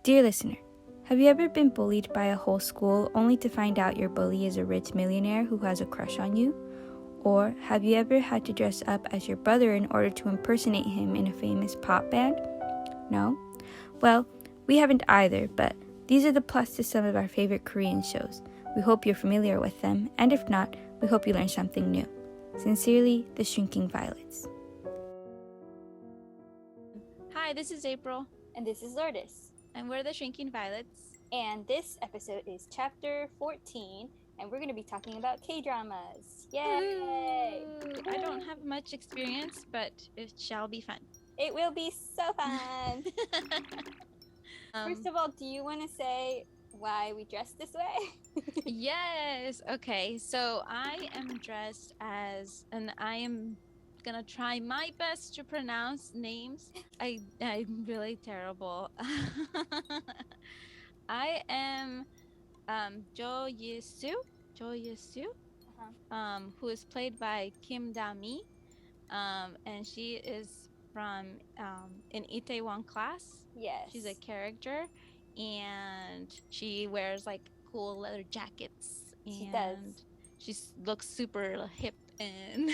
Dear listener, have you ever been bullied by a whole school only to find out your bully is a rich millionaire who has a crush on you? Or have you ever had to dress up as your brother in order to impersonate him in a famous pop band? No? Well, we haven't either, but these are the plots to some of our favorite Korean shows. We hope you're familiar with them, and if not, we hope you learn something new. Sincerely, the Shrinking Violets. Hi, this is April, And this is Lourdes. and we're the Shrinking Violets. And this episode is chapter 14, and we're going to be talking about K-dramas. Yay! Ooh, I don't have much experience, but it shall be fun. It will be so fun! First of all, do you want to say why we dressed this way? Yes, okay, so I am dressed as, and I am gonna try my best to pronounce names. I'm really terrible. I am Jo Yisu, who is played by Kim Da-mi, and she is from in Itaewon Class. Yes. She's a character, and she wears like cool leather jackets. She does. She looks super hip, and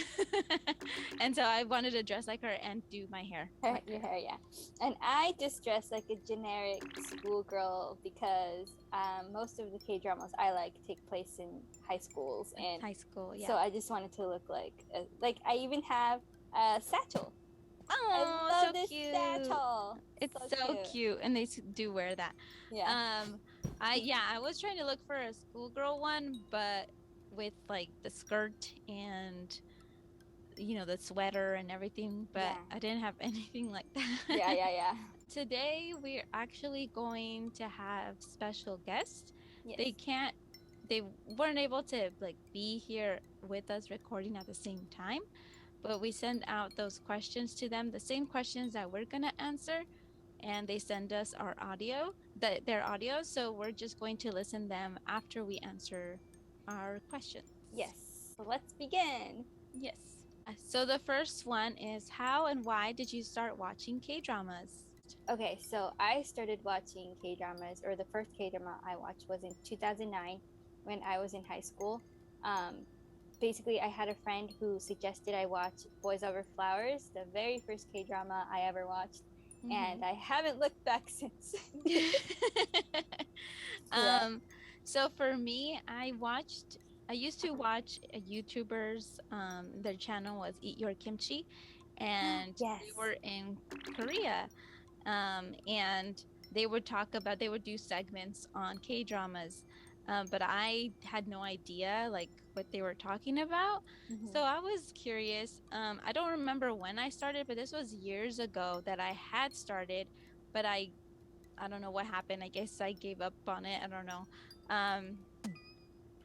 and so I wanted to dress like her and do my hair. Your hair, yeah. And I just dress like a generic schoolgirl because most of the K-dramas I like take place in high schools. And High school, yeah. so I just wanted to look like I even have a satchel. Oh, I love so this cute. satchel. It's so cute, and they do wear that. Yeah. I was trying to look for a schoolgirl one, but with like the skirt and the sweater and everything, but Yeah. I didn't have anything like that. Yeah. Today we're actually going to have special guests. Yes. They weren't able to like be here with us recording at the same time, but we send out those questions to them, the same questions that we're gonna answer, and they send us their audio, so we're just going to listen them after we answer our questions. Yes. So let's begin. Yes. So the first one is, how and why did you start watching K-dramas? Okay, so I started watching K-dramas, or the first K-drama I watched was in 2009 when I was in high school. Basically, I had a friend who suggested I watch Boys Over Flowers, the very first K-drama I ever watched, and I haven't looked back since. Yeah. So for me, I used to watch YouTubers. Their channel was Eat Your Kimchi, and Yes. they were in Korea. And they would do segments on K-dramas, but I had no idea like what they were talking about. So I was curious. I don't remember when I started, but this was years ago that I had started, but I don't know what happened. I guess I gave up on it. I don't know.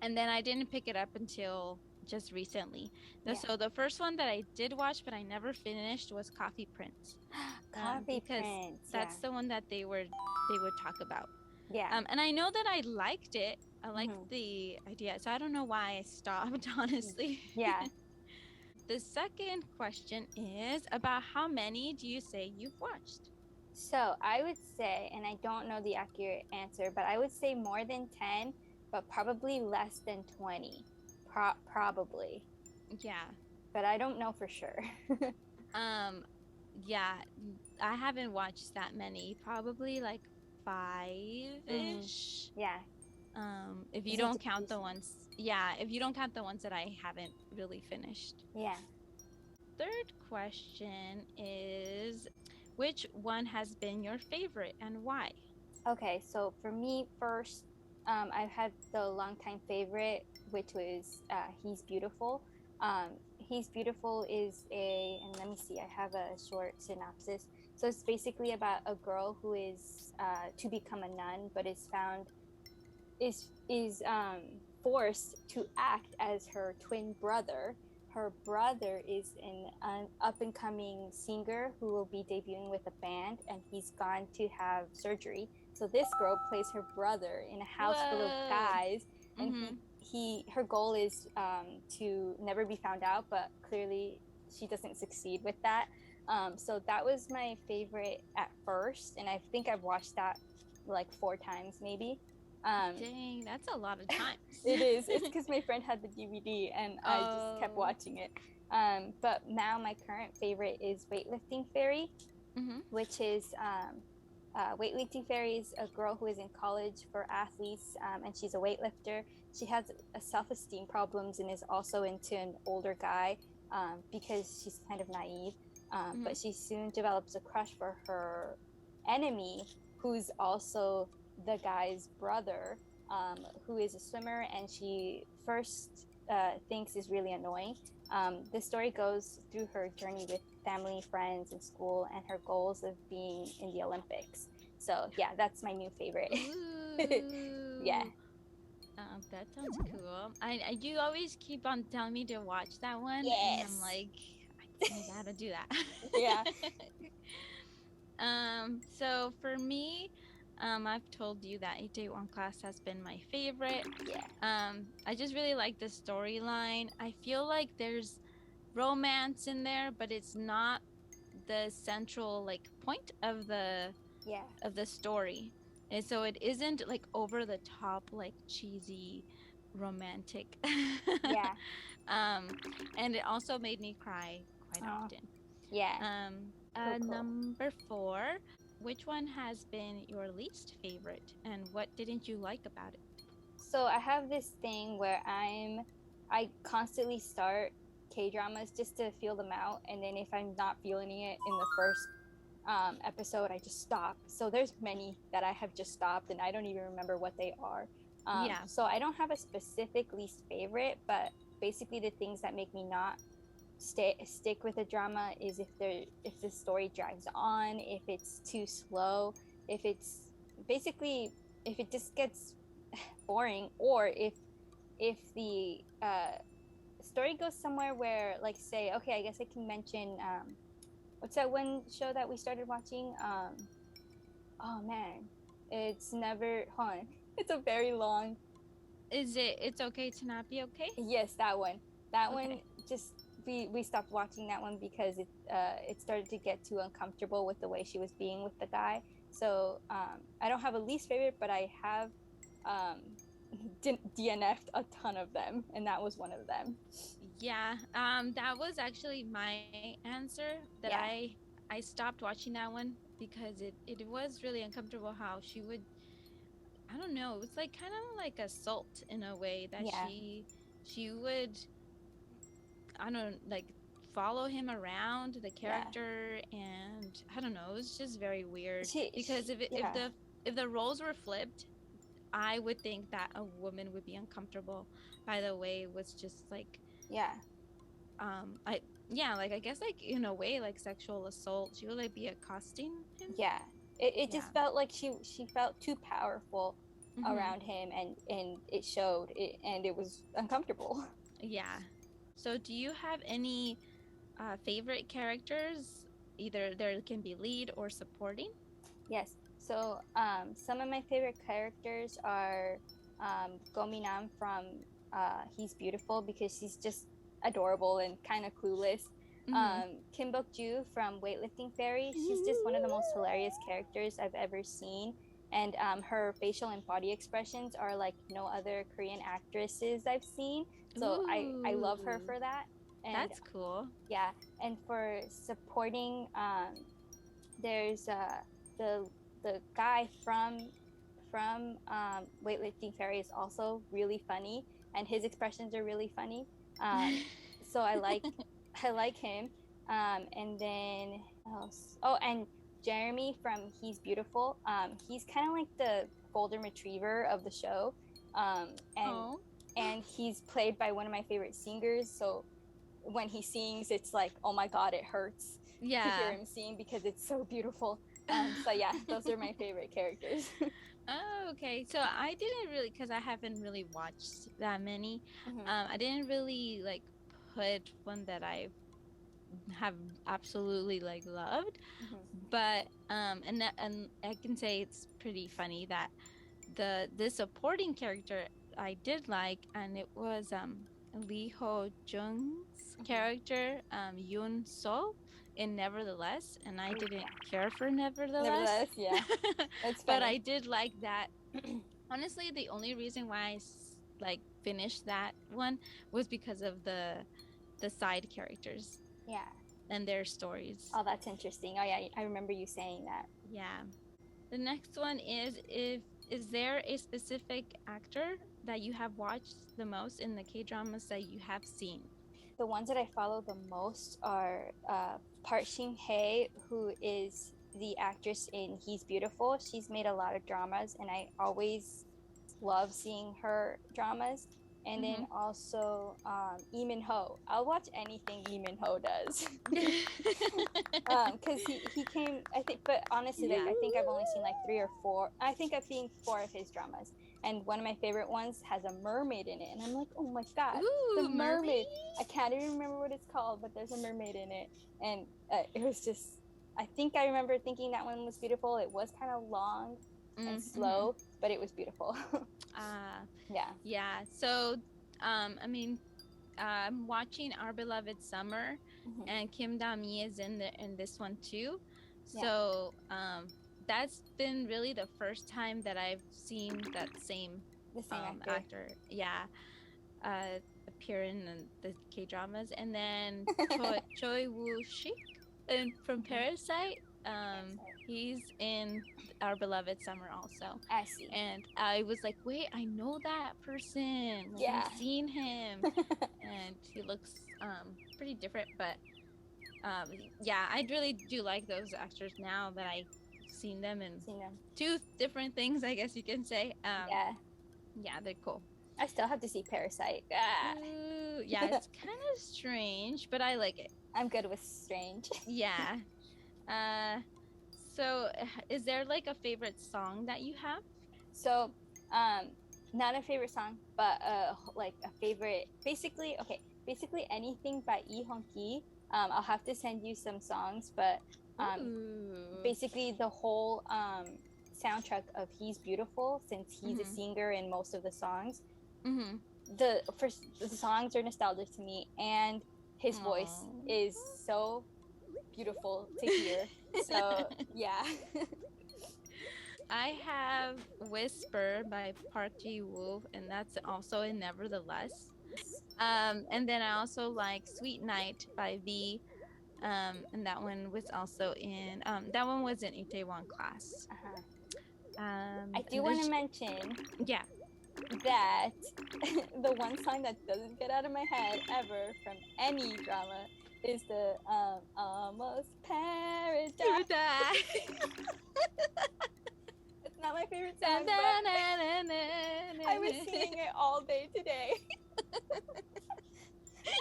And then I didn't pick it up until just recently. Yeah. So the first one that I did watch but I never finished was Coffee Prince. Prince. That's the one that they would talk about. Yeah. And I know that I liked it. I liked the idea. So I don't know why I stopped, honestly. Yeah. The second question is, about how many do you say you've watched? So I would say, and I don't know the accurate answer, but I would say more than 10, but probably less than 20. Probably. Yeah. But I don't know for sure. Yeah, I haven't watched that many. Probably like 5-ish. Yeah. If you don't count the ones, that I haven't really finished. Yeah. Third question is, which one has been your favorite and why? Okay, so for me first, I've had the longtime favorite, which was He's Beautiful. He's Beautiful is and let me see, I have a short synopsis. So it's basically about a girl who is to become a nun, but is forced to act as her twin brother. Her brother is an up-and-coming singer who will be debuting with a band, and he's gone to have surgery. So this girl plays her brother in a house full of guys, and her goal is to never be found out, but clearly she doesn't succeed with that. So that was my favorite at first, and I think I've watched that like 4 times maybe. Dang, that's a lot of times. It is. It's because my friend had the DVD and I just kept Oh. watching it. But now my current favorite is Weightlifting Fairy, Mm-hmm. which is Weightlifting Fairy is a girl who is in college for athletes, and she's a weightlifter. She has self-esteem problems and is also into an older guy because she's kind of naive. But she soon develops a crush for her enemy, who's also the guy's brother, who is a swimmer, and she first thinks is really annoying. The story goes through her journey with family, friends, and school, and her goals of being in the Olympics. So yeah, that's my new favorite. Yeah. Ooh. That sounds cool. I do always keep on telling me to watch that one, and I'm Yes. like, I gotta do that. Yeah. So for me, I've told you that Itaewon Class has been my favorite. Yeah. I just really like the storyline. I feel like there's romance in there, but it's not the central like point Yeah. of the story. And so it isn't like over the top, like cheesy romantic. Yeah. um, and it also made me cry quite Oh. often. Yeah. Cool. Number four, which one has been your least favorite and what didn't you like about it? So I have this thing where I constantly start K dramas just to feel them out, and then if I'm not feeling it in the first episode, I just stop. So there's many that I have just stopped, and I don't even remember what they are. Yeah. So I don't have a specific least favorite, but basically the things that make me not stick with a drama is if the story drags on, if it's too slow, if it's basically if it just gets boring, or if the story goes somewhere where, like, say, okay, I guess I can mention what's that one show that we started watching? Oh man, it's never. Hold on, it's a very long. Is it It's Okay to Not Be Okay? Yes, that one. That one Okay. just we stopped watching that one because it started to get too uncomfortable with the way she was being with the guy. So I don't have a least favorite, but I have um, DNF'd a ton of them, and that was one of them. Yeah. That was actually my answer that Yeah, I stopped watching that one because it was really uncomfortable how she would, I don't know, it was like kind of like assault in a way that yeah, she would, I don't like, follow him around the yeah. character, and I don't know, it was just very weird because Yeah, if the roles were flipped, I would think that a woman would be uncomfortable by the way it was just like, yeah, I yeah, like I guess like in a way like sexual assault. She would like be accosting him. yeah. It Yeah. just felt like she felt too powerful Mm-hmm. around him, and it showed it, and it was uncomfortable. Yeah. So do you have any favorite characters? Either there can be lead or supporting. Yes. So some of my favorite characters are Gominam from He's Beautiful, because she's just adorable and kind of clueless. Mm-hmm. Kim Bok Joo from Weightlifting Fairy. She's just one of the most hilarious characters I've ever seen. And her facial and body expressions are like no other Korean actresses I've seen. So I love her Ooh, for that. And that's cool. yeah, and for supporting, there's the the guy from Weightlifting Fairy is also really funny, and his expressions are really funny. So I like him. And then else? Oh, and Jeremy from He's Beautiful. He's kind of like the golden retriever of the show, um, and Oh. and he's played by one of my favorite singers. So when he sings, it's like, oh my god, it hurts to hear Yeah. him sing because it's so beautiful. So yeah, those are my favorite characters. Oh, okay. So I didn't really, because I haven't really watched that many. Mm-hmm. I didn't really like put one that I have absolutely like loved, Mm-hmm. but and I can say it's pretty funny that the supporting character I did like, and it was Lee Ho Jung's character, Yoon So, in Nevertheless, and I didn't care for Nevertheless, Nevertheless, yeah, it's but funny. I did like that. Honestly, the only reason why like finished that one was because of the side characters Yeah. and their stories. Oh, that's interesting. Oh, yeah, I remember you saying that. Yeah. The next one is, if is there a specific actor that you have watched the most in the K-dramas that you have seen? The ones that I follow the most are Park Shin Hye, who is the actress in He's Beautiful. She's made a lot of dramas, and I always love seeing her dramas. And then Mm-hmm. also Lee Min Ho. I'll watch anything Lee Min Ho does. Because he came, I think, but honestly, like, Yeah. I think I've only seen like three or four. I think I've seen four of his dramas, and one of my favorite ones has a mermaid in it, and I'm like, oh my god, the Ooh, mermaid. mermaid. I can't even remember what it's called, but there's a mermaid in it, and it was just. I think I remember thinking that one was beautiful. It was kind of long and Mm-hmm. slow, but it was beautiful. Yeah. Yeah. So, I mean, I'm watching Our Beloved Summer, Mm-hmm. and Kim Da-mi is in this one too. Yeah. So, that's been really the first time that I've seen that same The same actor. actor, yeah, appear in the K dramas. And then Choi Woo Shik, and from Mm-hmm. Parasite, he's in Our Beloved Summer also. I see. And I was like, wait, I know that person. Like, Yeah. I've seen him, and he looks pretty different, but um yeah, I really do like those actors now that I've seen them in Seen them. two different things, I guess you can say. Yeah. Yeah, they're cool. I still have to see Parasite. Ah. Ooh, yeah, it's kind of strange, but I like it. I'm good with strange. Yeah. uh so is there like a favorite song that you have? So, not a favorite song, but like a favorite. Basically, okay. Basically, anything by Lee Hong Ki. I'll have to send you some songs, but Ooh. basically the whole soundtrack of He's Beautiful, since he's a Mm-hmm. singer in most of the songs. Mm-hmm. The songs are nostalgic to me, and his voice Aww. is so beautiful to hear. So yeah. I have Whisper by Park Ji-woo, and that's also in Nevertheless. And then I also like Sweet Night by V. And that one was also in that one was in Itaewon Class. Uh-huh. I do And want to there's, mention yeah. that the one song that doesn't get out of my head ever from any drama is the Almost Paradise. It's not my favorite song, but I was singing it all day today.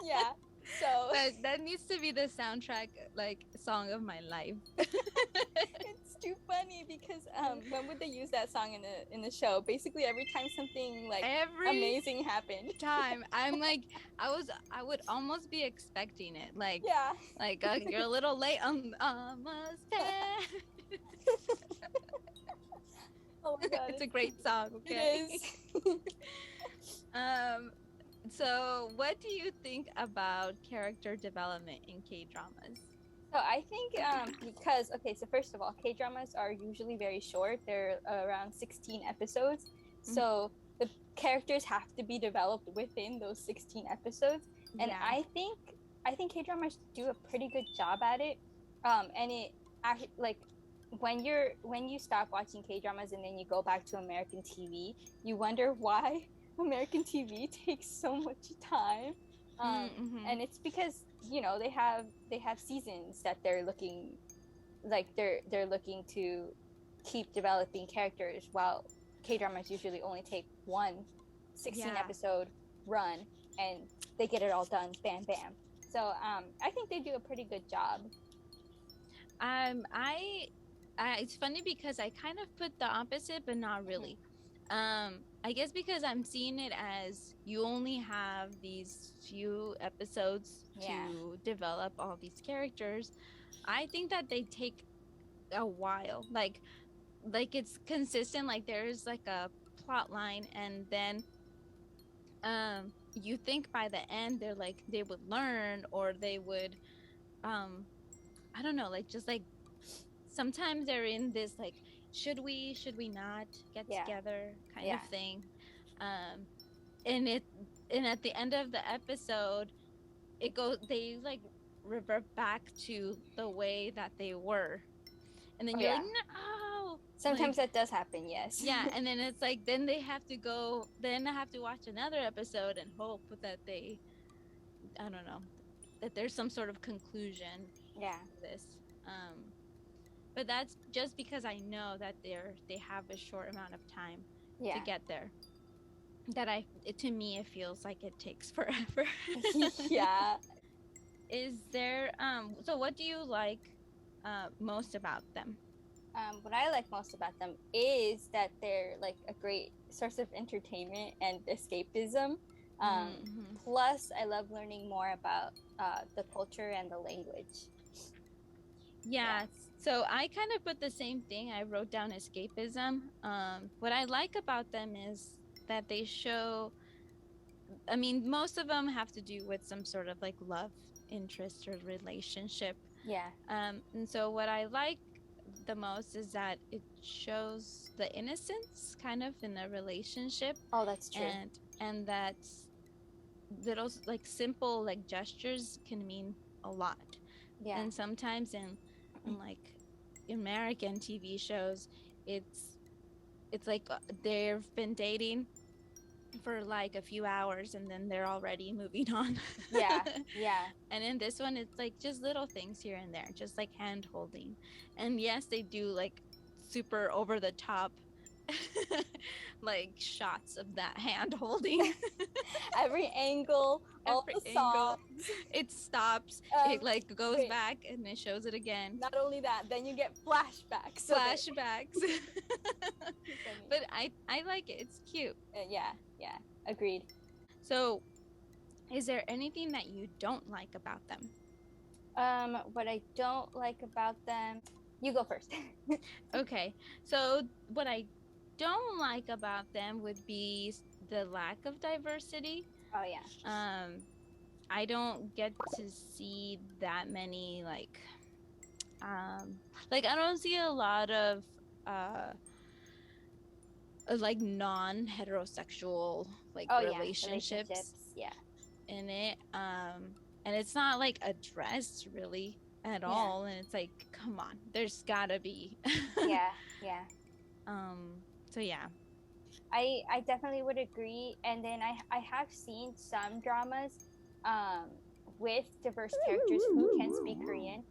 Yeah. So that needs to be the soundtrack, like, song of my life. it's too funny because when would they use that song in the show? Basically every time something like Every amazing happened. time I'm like, I would almost be expecting it, like, Yeah. you're a little late on almost there. Oh my god. It's a great song, okay? It is. um so what do you think about character development in K dramas? So I think because okay, so first of all, K dramas are usually very short. They're around 16 episodes. So the characters have to be developed within those 16 episodes. And Yeah. I think K dramas do a pretty good job at it. And it like when you stop watching K dramas and then you go back to American TV, you wonder why American TV takes so much time. And it's because they have seasons that they're looking they're looking to keep developing characters, while K dramas usually only take one 16 episode run and they get it all done, bam bam. So I think they do a pretty good job. I it's funny because I kind of put the opposite, but not really. I guess because I'm seeing it as you only have these few episodes to develop all these characters. I think that they take a while. Like it's consistent, like there's like a plot line, and then you think by the end they're like they would learn, or they would I don't know, like just like sometimes they're in this like should we not get Yeah. together kind of Yeah. thing. um and it and at the end of the episode it goes they like revert back to the way that they were, and then Oh you're like yeah. no, Sometimes like that does happen, yes. yeah, and then it's like then they have to go, then I have to watch another episode and hope that they, I don't know, that there's some sort of conclusion Yeah. to this. But that's just because I know that they have a short amount of time to Yeah. get there. That to me it feels like it takes forever. Yeah. Is there so what do you like most about them? What I like most about them is that they're like a great source of entertainment and escapism. Plus, I love learning more about the culture and the language. Yeah. So I kind of put the same thing. I wrote down escapism. What I like about them is that they show, I mean, most of them have to do with some sort of like love interest or relationship. Yeah. And so what I like the most is that it shows the innocence kind of in a relationship. Oh, that's true. And that little like simple like gestures can mean a lot. Yeah. And sometimes in like American TV shows, it's like they've been dating for like a few hours and then they're already moving on. Yeah. Yeah. And in this one, it's like just little things here and there, just like hand holding. And yes, they do like super over the top like shots of that hand holding. Every angle, all Every the angle, songs. it stops, it like goes back and it shows it again. Not only that, then you get flashbacks. Flashbacks. But I like it. It's cute. Yeah, agreed. So, is there anything that you don't like about them? What I don't like about them, you go first. Okay, so what I don't like about them would be the lack of diversity. Oh yeah. I don't get to see that many like I don't see a lot of like non-heterosexual like relationships yeah in it. And it's not like addressed really at all, and it's like come on, there's gotta be. yeah So yeah, I definitely would agree. And then I have seen some dramas with diverse characters who can speak Korean.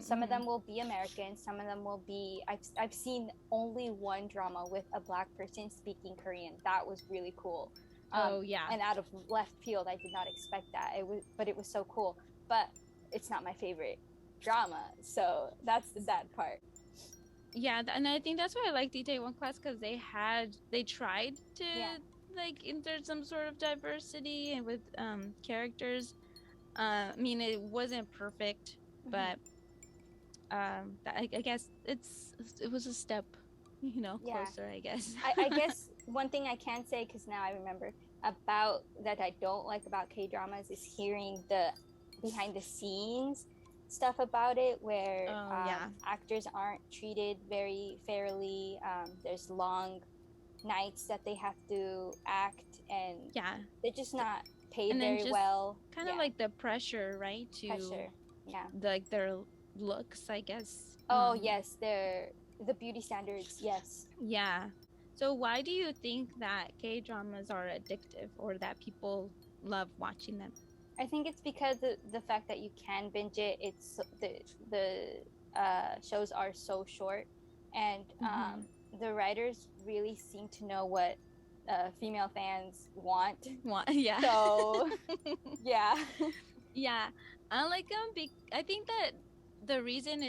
Some of them will be American, some of them will be I've seen only one drama with a black person speaking Korean. That was really cool. oh yeah, and out of left field, I did not expect that. It was so cool. But it's not my favorite drama, so that's the sad part. Yeah, and I think that's why I like D-Day1 Class, because they tried to like insert some sort of diversity and with characters. I mean, it wasn't perfect, but I guess it was a step, closer, I guess. I guess one thing I can say, because now I remember, about that I don't like about K-dramas is hearing the behind the scenes stuff about it, where actors aren't treated very fairly. There's long nights that they have to act, and they're just not paid very well. Kind of like the pressure, right? Like their looks, I guess. Oh yes, the beauty standards. Yes. Yeah. So why do you think that K-dramas are addictive, or that people love watching them? I think it's because the fact that you can binge it. It's the shows are so short, and the writers really seem to know what female fans want. Yeah. So yeah. Yeah, I like them. I think that the reason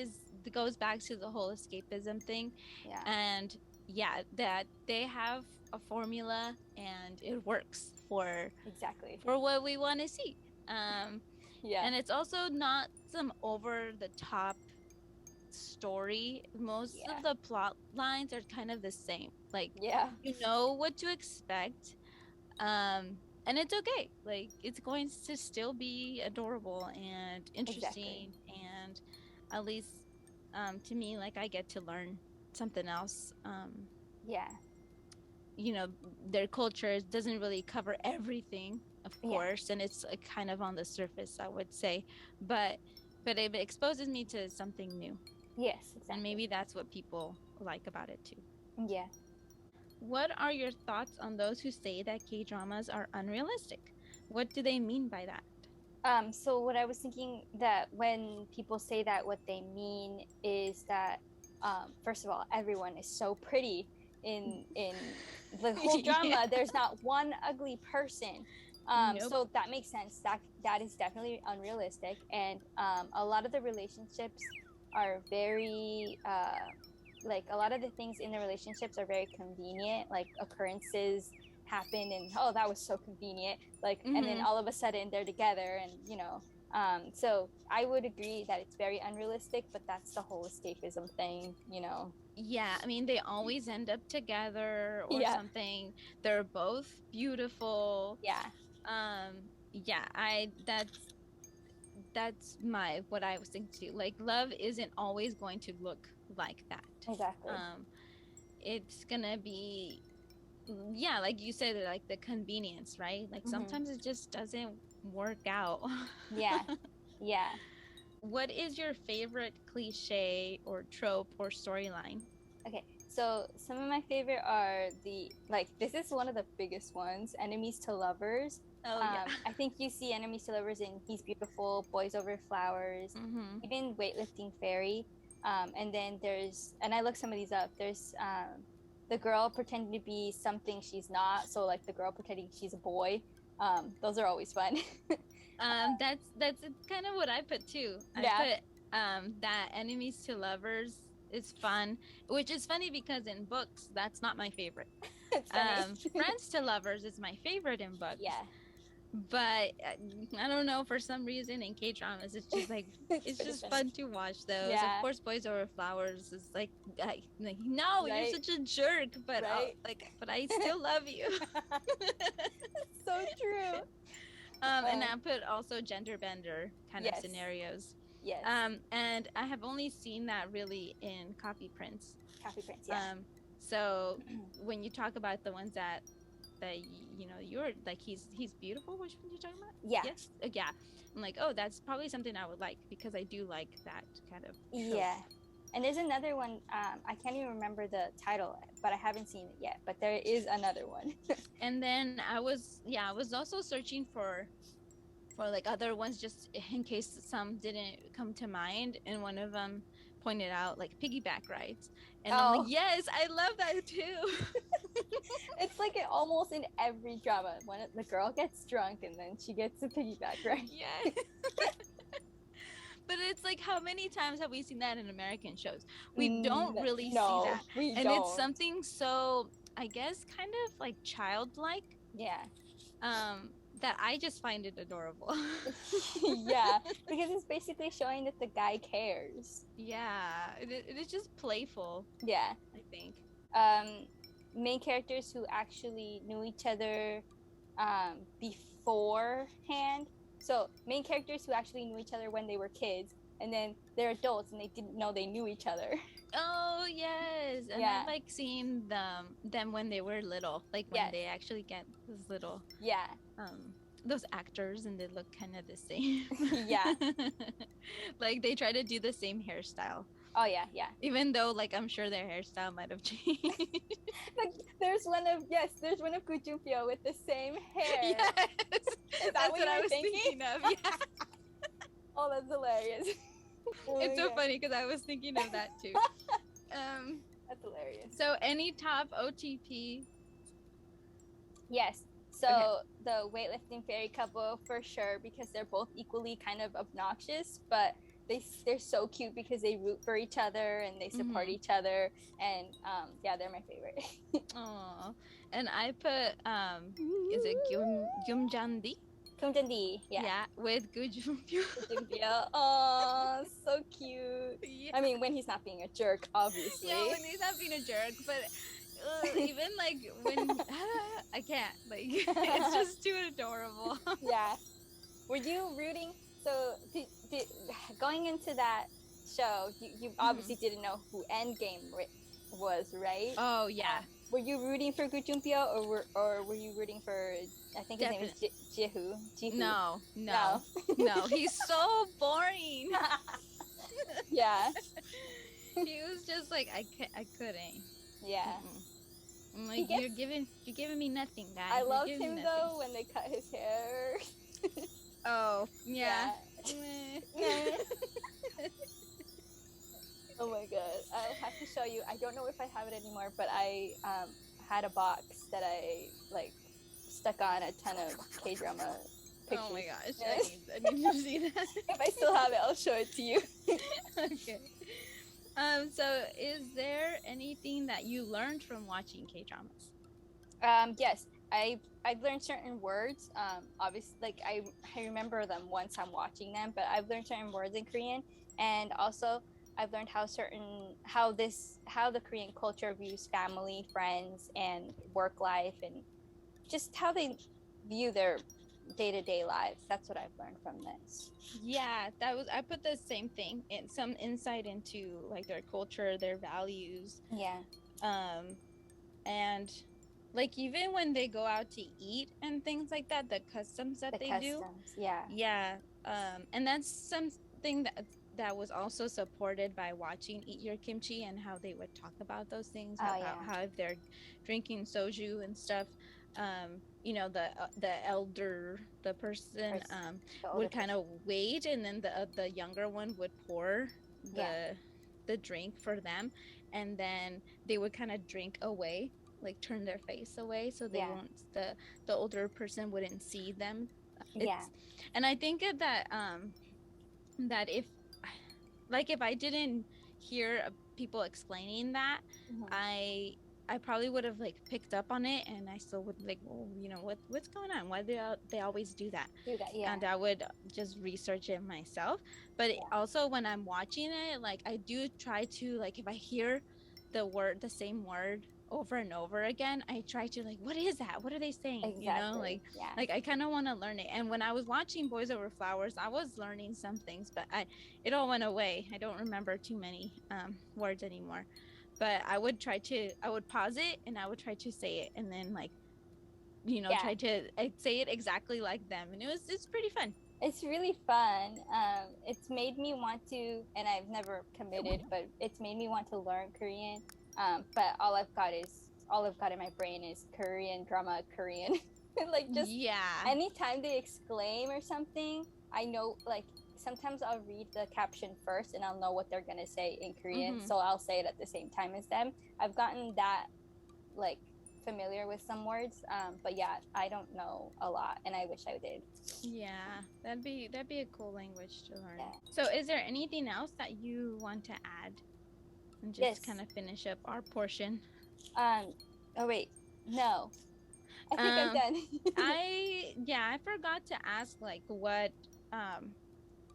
goes back to the whole escapism thing. Yeah. And that they have a formula and it works for what we want to see. And it's also not some over the top story. Most of the plot lines are kind of the same. Like you know what to expect. And it's okay. Like it's going to still be adorable and Exactly. interesting, and at least to me, like I get to learn something else. Yeah. You know, their culture doesn't really cover everything, of Yeah. course, and it's kind of on the surface, I would say, but it exposes me to something new, Yes, and exactly. maybe that's what people like about it too. Yeah. What are your thoughts on those who say that K-dramas are unrealistic? What do they mean by that? So what I was thinking that when people say that, what they mean is that, first of all, everyone is so pretty in the whole Yeah. drama. There's not one ugly person. Nope. So that makes sense. That is definitely unrealistic, and a lot of the relationships are very like a lot of the things in the relationships are very convenient, like occurrences happen and oh that was so convenient, like, and then Hmm. all of a sudden they're together, and so I would agree that it's very unrealistic, but that's the whole escapism thing. Yeah, I mean, they always end up together or Yeah. something. They're both beautiful. Yeah. Yeah, that's my what I was thinking too. Like love isn't always going to look like that. Exactly. Um, it's gonna be, yeah, like you said, like the convenience, right? Like Hmm. sometimes it just doesn't work out. Yeah. Yeah. What is your favorite cliche or trope or storyline? Okay, so some of my favorite are the like this is one of the biggest ones, enemies to lovers. Oh yeah. I think you see enemies to lovers in He's Beautiful, Boys Over Flowers, Mm-hmm. even Weightlifting Fairy. And then and I looked some of these up. There's the girl pretending to be something she's not. So like the girl pretending she's a boy. Those are always fun. That's kind of what I put too. I Yeah, put that enemies to lovers is fun, which is funny because in books that's not my favorite. it's funny. Friends to lovers is my favorite in books, Yeah, but I don't know, for some reason in K dramas it's just like it's it's pretty just funny. fun to watch those. Of Yeah, course, Boys Over Flowers is like no, you're right, such a jerk, but right. but I still love you. So true. And Um, I put also gender bender kind of yes, scenarios. yes. And I have only seen that really in copy prints. Coffee Prince, yeah. Um, so when you talk about the ones that you're like he's beautiful, which one you talking about? Yeah, Yes, yeah. I'm like, oh, that's probably something I would like because I do like that kind of trope. yeah. And there's another one. I can't even remember the title, but I haven't seen it yet. But there is another one. And then I was also searching for like other ones just in case some didn't come to mind, and one of them pointed out like piggyback rides, and I'm like, Oh, yes, I love that too. it's like it almost in every drama. When the girl gets drunk and then she gets a piggyback, right? Yeah. But it's like, how many times have we seen that in American shows? We don't really see No, that, we and it's don't. something so, I guess, kind of like childlike, Yeah, that I just find it adorable. yeah, because it's basically showing that the guy cares. Yeah, it is just playful, Yeah. I think. Um, main characters who actually knew each other beforehand. So main characters who actually knew each other when they were kids, and then they're adults and they didn't know they knew each other. Oh yes, and Yeah. I like seeing them when they were little, like when Yes. they actually get those little Yeah. those actors and they look kind of the same. Yeah. Like they try to do the same hairstyle, Oh yeah, yeah. even though like I'm sure their hairstyle might have changed. Like there's one of Gu Junpyo with the same hair. Yes, Is that that's what what you I were was thinking? thinking of. Yeah, Oh, that's hilarious. it's so Yeah. funny because I was thinking of that too. That's hilarious. So any top OTP? Yes. So Okay. the weightlifting fairy couple for sure, because they're both equally kind of obnoxious, but they're so cute because they root for each other and they support each other, and yeah, they're my favorite. Oh, and I put is it Gyumjandi? Kumjandi, yeah. With Gujunpyo. Junpyo. Oh, so cute. Yeah. I mean, when he's not being a jerk, obviously. Yeah, when he's not being a jerk, but even like when I can't, like it's just too adorable. Yeah. Were you rooting? So, going into that show, you obviously didn't know who Endgame was, right? Oh yeah, Were you rooting for Gujumpio, or were you rooting for? I think his name is definitely. Jihu. Jihu. No, No. no, no. He's so boring. Yeah. He was just like I couldn't. Yeah. Mm-mm. I'm He like gets. you're giving me nothing, guy. I You're loved giving me him nothing. though when they cut his hair. Oh yeah. Yeah. Meh. Oh my god. I'll have to show you. I don't know if I have it anymore, but I had a box that I like stuck on a ton of K drama pictures. Oh my gosh, Yeah. I need to see that. If I still have it, I'll show it to you. Okay. So is there anything that you learned from watching K-dramas? Yes, I've learned certain words. Obviously, like I remember them once I'm watching them, but I've learned certain words in Korean, and also I've learned how the Korean culture views family, friends, and work life, and just how they view their day-to-day lives. That's what I've learned from this. Yeah, I put the same thing in some insight into like their culture, their values. Yeah. And like even when they go out to eat and things like that, the customs that The they do. customs. Yeah. Yeah. And that's something that was also supported by watching Eat Your Kimchi and how they would talk about those things, Oh about yeah. how if they're drinking soju and stuff, the person The older would kind of wait, and then the younger one would pour Yeah. the drink for them, and then they would kind of drink away, like turn their face away so they Yeah. won't the older person wouldn't see them. Yeah. It's and I think that if I didn't hear people explaining that, Mhm. I probably would have like picked up on it, and I still would like, well, what's going on? Why do they always do that? Do that. Yeah. And I would just research it myself. But Yeah. also when I'm watching it, like I do try to, like, if I hear the same word over and over again, I try to, like, what is that? What are they saying? Exactly. Yeah. Like I kind of want to learn it. And when I was watching Boys Over Flowers, I was learning some things, but it all went away. I don't remember too many words anymore. But I would pause it and I would try to say it, and then like Yeah. try to say it exactly like them, and it's pretty fun. It's really fun. It's made me want to, and I've never committed, but it's made me want to learn Korean. But all I've got in my brain is Korean drama, Korean. Like just anytime they exclaim or something, I know, like sometimes I'll read the caption first and I'll know what they're gonna say in Korean, so I'll say it at the same time as them. I've gotten that like familiar with some words, but yeah, I don't know a lot, and I wish I did. Yeah, that'd be a cool language to learn. Yeah. So is there anything else that you want to add and just kind of finish up our portion? Oh wait, no, I think I'm done. I forgot to ask, like,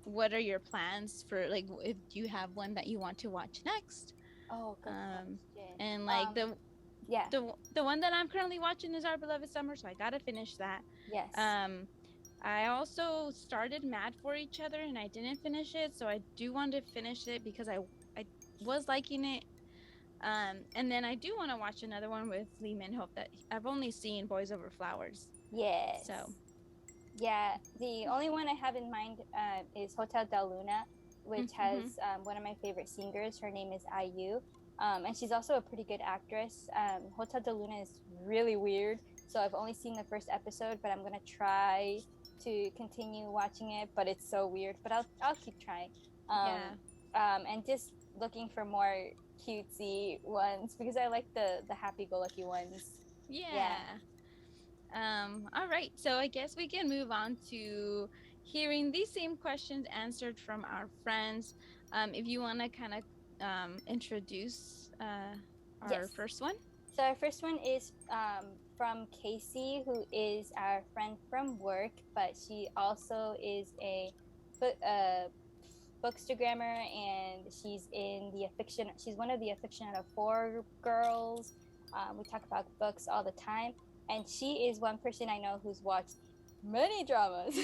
what are your plans for, like, if you have one that you want to watch next? Oh, good question. And like yeah, the one that I'm currently watching is Our Beloved Summer, so I gotta finish that. yes. I also started Mad for Each Other and I didn't finish it, so I do want to finish it because I was liking it. And then I do want to watch another one with Lee Min-ho that I've only seen Boys Over Flowers. Yes. So yeah, the only one I have in mind is Hotel Del Luna, which has one of my favorite singers. Her name is IU. And she's also a pretty good actress. Hotel Del Luna is really weird, so I've only seen the first episode, but I'm gonna try to continue watching it. But it's so weird. But I'll keep trying. And just looking for more cutesy ones because I like the happy-go-lucky ones. Yeah. All right, so I guess we can move on to hearing these same questions answered from our friends. If you want to kind of introduce our first one. So our first one is from Casey, who is our friend from work, but she also is a bookstagrammer, and she's one of the aficionado 4 girls. We talk about books all the time, and she is one person I know who's watched many dramas.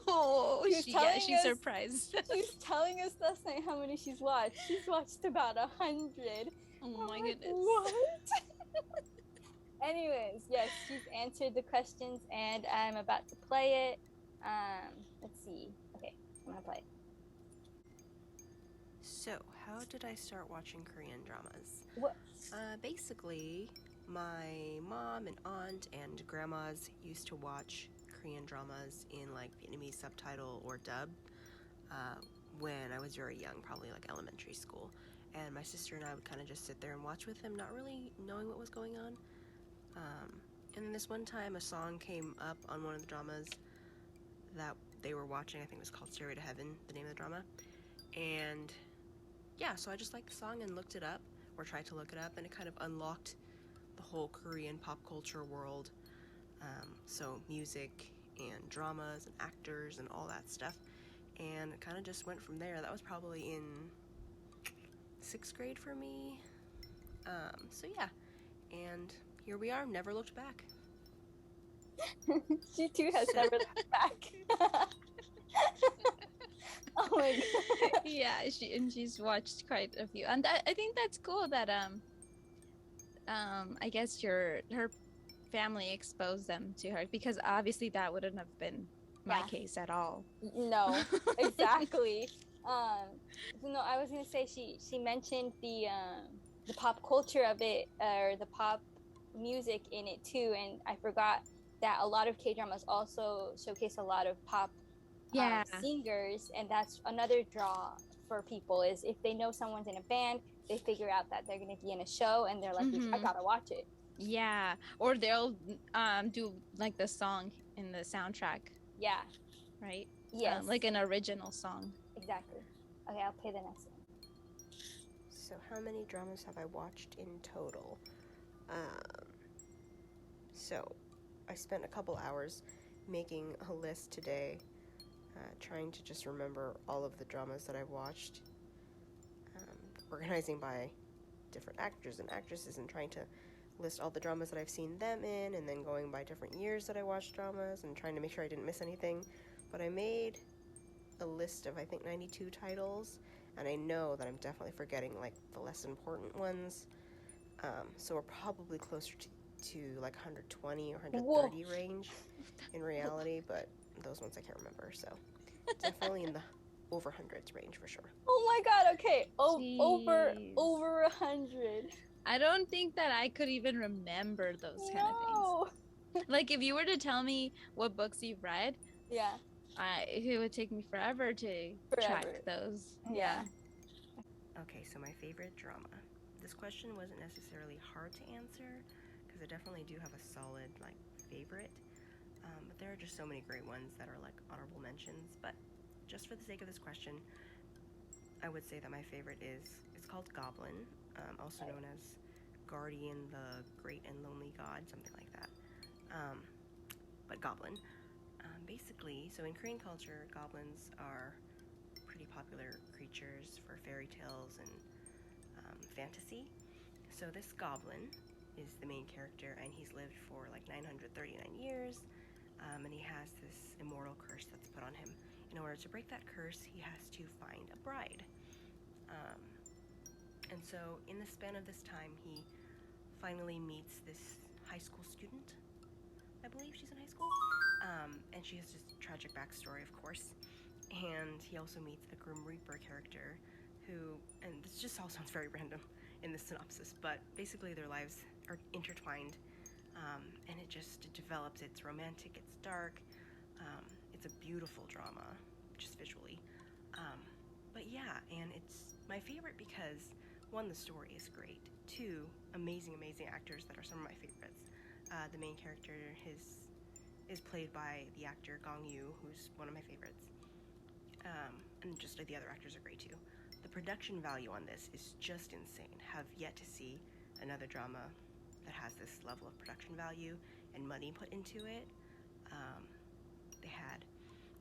Oh, she's surprised. She's telling us last night how many she's watched. She's watched about 100. Oh my like, goodness. what? Anyways, yes, she's answered the questions, and I'm about to play it. Let's see. Okay, I'm gonna play it. So, how did I start watching Korean dramas? What? Basically, my mom and aunt and grandmas used to watch Korean dramas in like Vietnamese subtitle or dub when I was very young, probably like elementary school. And my sister and I would kind of just sit there and watch with them, not really knowing what was going on. And then this one time, a song came up on one of the dramas that they were watching. I think it was called Stairway to Heaven, the name of the drama. And yeah, so I just liked the song and looked it up, or tried to look it up, and it kind of unlocked the whole Korean pop culture world. So music and dramas and actors and all that stuff. And it kind of just went from there. That was probably in 6th grade for me. So yeah, and here we are, never looked back. She too has never looked back. Oh my god. Yeah, she's watched quite a few, and I think that's cool that I guess her family exposed them to her, because obviously that wouldn't have been my case at all. No, exactly. No, I was gonna say she mentioned the pop culture of it, or the pop music in it too, and I forgot that a lot of K-dramas also showcase a lot of pop singers, and that's another draw for people, is if they know someone's in a band, they figure out that they're going to be in a show, and they're like, I gotta watch it. Yeah, or they'll do like the song in the soundtrack. Yeah. Right? Yes. Like an original song. Exactly. Okay, I'll play the next one. So how many dramas have I watched in total? So I spent a couple hours making a list today, trying to just remember all of the dramas that I've watched, organizing by different actors and actresses, and trying to list all the dramas that I've seen them in, and then going by different years that I watched dramas and trying to make sure I didn't miss anything. But I made a list of, I think, 92 titles, and I know that I'm definitely forgetting like the less important ones. So we're probably closer to like 120 or 130 range in reality, but those ones I can't remember, so definitely in the over hundreds range for sure. Oh my god, okay. Over 100. I don't think that I could even remember those kind of things. Like if you were to tell me what books you've read, it would take me forever to track those. Yeah. Okay, so my favorite drama. This question wasn't necessarily hard to answer, because I definitely do have a solid like favorite, but there are just so many great ones that are like honorable mentions. But just for the sake of this question, I would say that my favorite it's called Goblin, also known as Guardian, the Great and Lonely God, something like that. But Goblin. Basically, so in Korean culture, goblins are pretty popular creatures for fairy tales and fantasy. So this goblin is the main character, and he's lived for like 939 years, and he has this immortal curse that's put on him. In order to break that curse, he has to find a bride. And so in the span of this time, he finally meets this high school student. I believe she's in high school. And she has this tragic backstory, of course. And he also meets a Grim Reaper character who, and this just all sounds very random in the synopsis, but basically their lives are intertwined, and it develops. It's romantic, it's dark, it's a beautiful drama, just visually. But yeah, and it's my favorite because, one, the story is great. Two, amazing actors that are some of my favorites. The main character is played by the actor Gong Yoo, who's one of my favorites. And just the other actors are great too. The production value on this is just insane. Have yet to see another drama that has this level of production value and money put into it. They had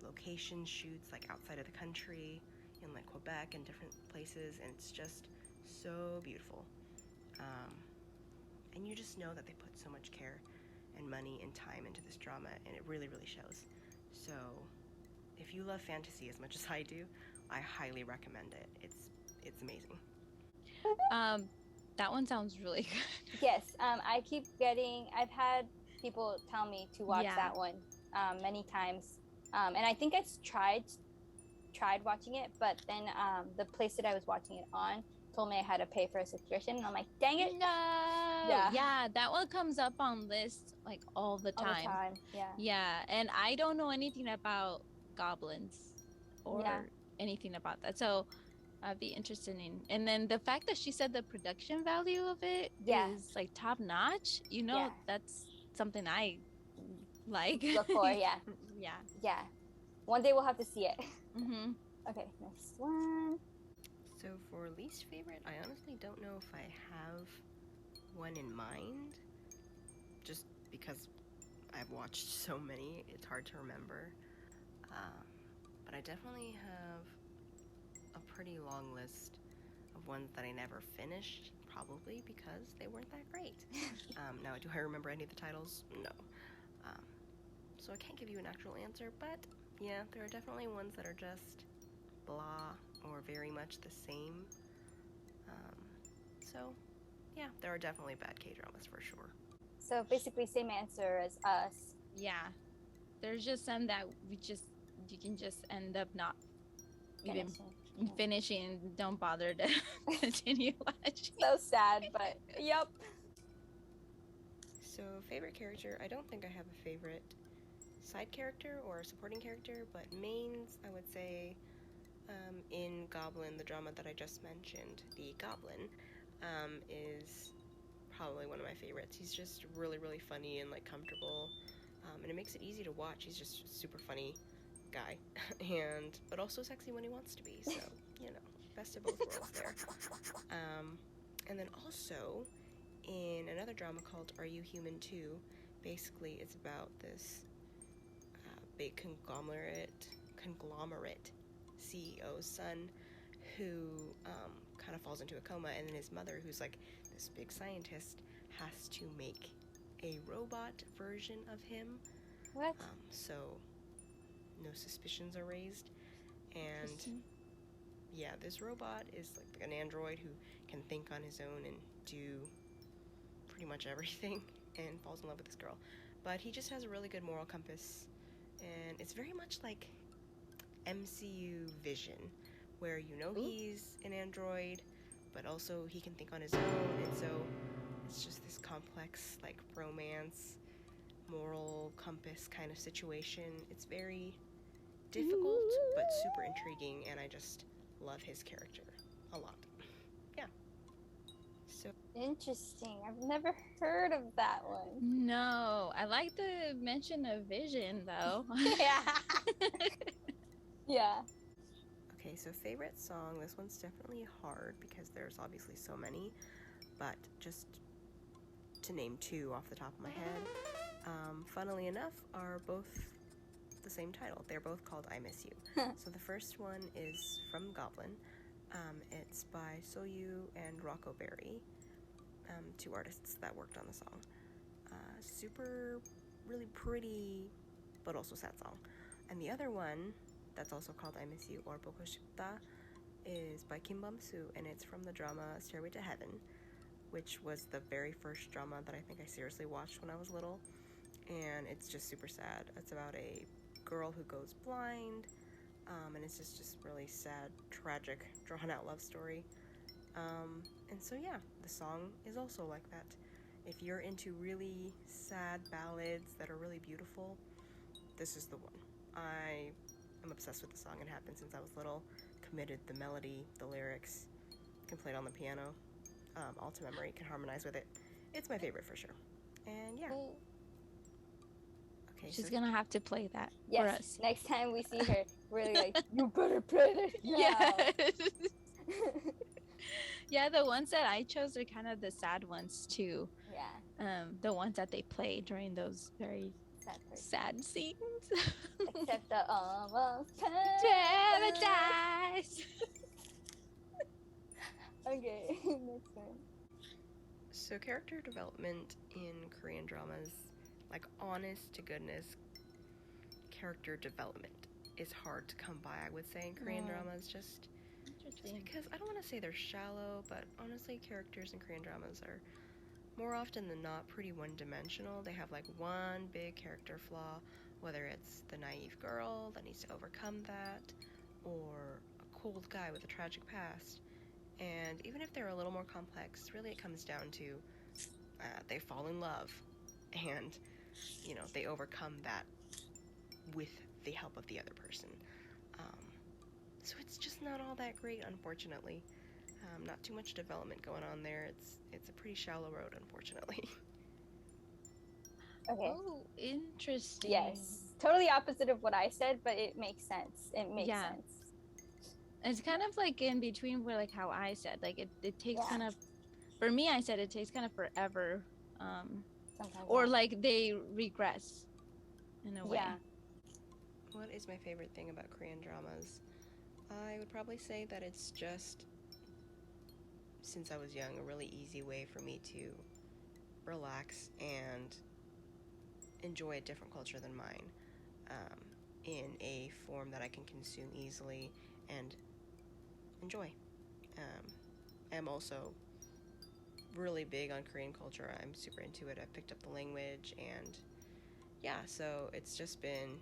location shoots like outside of the country, in like Quebec and different places, and it's just so beautiful. And you just know that they put so much care and money and time into this drama, and it really, really shows. So if you love fantasy as much as I do, I highly recommend it. It's amazing. That one sounds really good. Yes, I've had people tell me to watch Yeah. that one many times. And I think I tried watching it, but then the place that I was watching it on told me I had to pay for a subscription. And I'm like, dang it. No. Yeah. Yeah, that one comes up on lists like all the All time. the time. Yeah. Yeah, and I don't know anything about goblins or Yeah. anything about that. So I'd be interested in. And then the fact that she said the production value of it Yeah. is like top notch, Yeah. that's something I like. Look for, yeah. Yeah. Yeah. One day we'll have to see it. Mm-hmm. Okay, next one. So for least favorite, I honestly don't know if I have one in mind. Just because I've watched so many, it's hard to remember. But I definitely have a pretty long list of ones that I never finished, probably because they weren't that great. Now, do I remember any of the titles? No. So I can't give you an actual answer, but yeah, there are definitely ones that are just blah or very much the same. So yeah, there are definitely bad K-dramas for sure. So basically same answer as us. Yeah. There's just some that you can just end up not even finishing and don't bother to continue watching. So sad, but yep. So favorite character, I don't think I have a favorite side character or supporting character, but mains, I would say, in Goblin, the drama that I just mentioned, the Goblin, is probably one of my favorites. He's just really, really funny and like comfortable, and it makes it easy to watch. He's just a super funny guy, but also sexy when he wants to be. So best of both worlds there. And then also in another drama called Are You Human Too? Basically, it's about this big conglomerate CEO's son who kind of falls into a coma, and then his mother, who's like this big scientist, has to make a robot version of him. What? So no suspicions are raised, and yeah, this robot is like an android who can think on his own and do pretty much everything, and falls in love with this girl. But he just has a really good moral compass, and it's very much like MCU Vision, where he's an android, but also he can think on his own, and so it's just this complex like romance, moral compass kind of situation. It's very difficult but super intriguing, and I just love his character a lot. Yeah. So Interesting. I've never heard of that one. No, I like the mention of Vision though. Yeah. Yeah. okay, so favorite song, this one's definitely hard because there's obviously so many, but just to name two off the top of my head, funnily enough, are both the same title. They're both called I Miss You. So the first one is from Goblin. It's by Soyu and Rocco Berry, two artists that worked on the song. Super, really pretty, but also sad song. And the other one, that's also called I Miss You or Boko Shipta, is by Kim Bum-soo, and it's from the drama Stairway to Heaven, which was the very first drama that I think I seriously watched when I was little, and it's just super sad. It's about a girl who goes blind, and it's just really sad, tragic, drawn-out love story. And so yeah, the song is also like that. If you're into really sad ballads that are really beautiful, this is the one. I am obsessed with the song and have been since I was little. Committed the melody, the lyrics, can play it on the piano, all to memory, can harmonize with it. It's my favorite for sure. And yeah. Okay, She's gonna have to play that Yes. for us. Next time we see her, we're like, you better play it now. Yes. Yeah, the ones that I chose are kind of the sad ones too. Yeah. The ones that they play during those very sad scenes. Except the almost paradise. Okay, next one. So character development in Korean dramas, like honest to goodness, character development is hard to come by, I would say, in Korean dramas. Just because I don't want to say they're shallow, but honestly, characters in Korean dramas are more often than not pretty one-dimensional. They have like one big character flaw, whether it's the naive girl that needs to overcome that, or a cold guy with a tragic past. And even if they're a little more complex, really it comes down to they fall in love, and they overcome that with the help of the other person. Um, so it's just not all that great, unfortunately. Not too much development going on there. It's a pretty shallow road, unfortunately. Okay. Oh, interesting. Yes. Totally opposite of what I said, but it makes sense. It makes Yeah. sense. It's kind of like in between where like how I said, like it takes Yeah. kind of, for me, I said it takes kind of forever. Sometimes. Or yeah. like they regress in a way. Yeah. What is my favorite thing about Korean dramas? I would probably say that it's just, since I was young, a really easy way for me to relax and enjoy a different culture than mine, in a form that I can consume easily and enjoy. I'm also really big on Korean culture. I'm super into it. I've picked up the language, and yeah, so it's just been,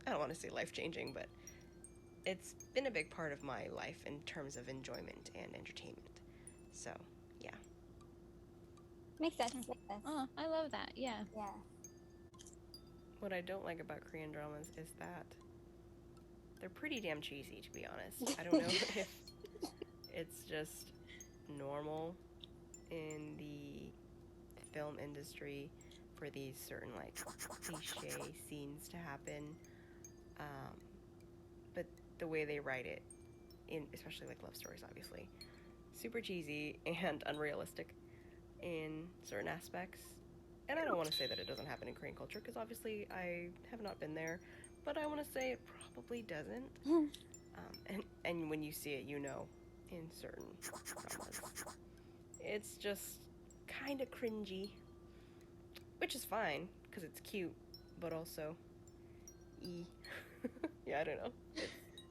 I don't want to say life-changing, but it's been a big part of my life in terms of enjoyment and entertainment. So, yeah. Makes sense. Makes sense. Oh, I love that. Yeah. Yeah. What I don't like about Korean dramas is that they're pretty damn cheesy, to be honest. I don't know if it's just normal in the film industry for these certain like cliche scenes to happen, but the way they write it, in especially like love stories, obviously, super cheesy and unrealistic in certain aspects. And I don't want to say that it doesn't happen in Korean culture, because obviously I have not been there, but I want to say it probably doesn't. And when you see it, in certain dramas, it's just kind of cringy, which is fine because it's cute, but also, yeah, I don't know.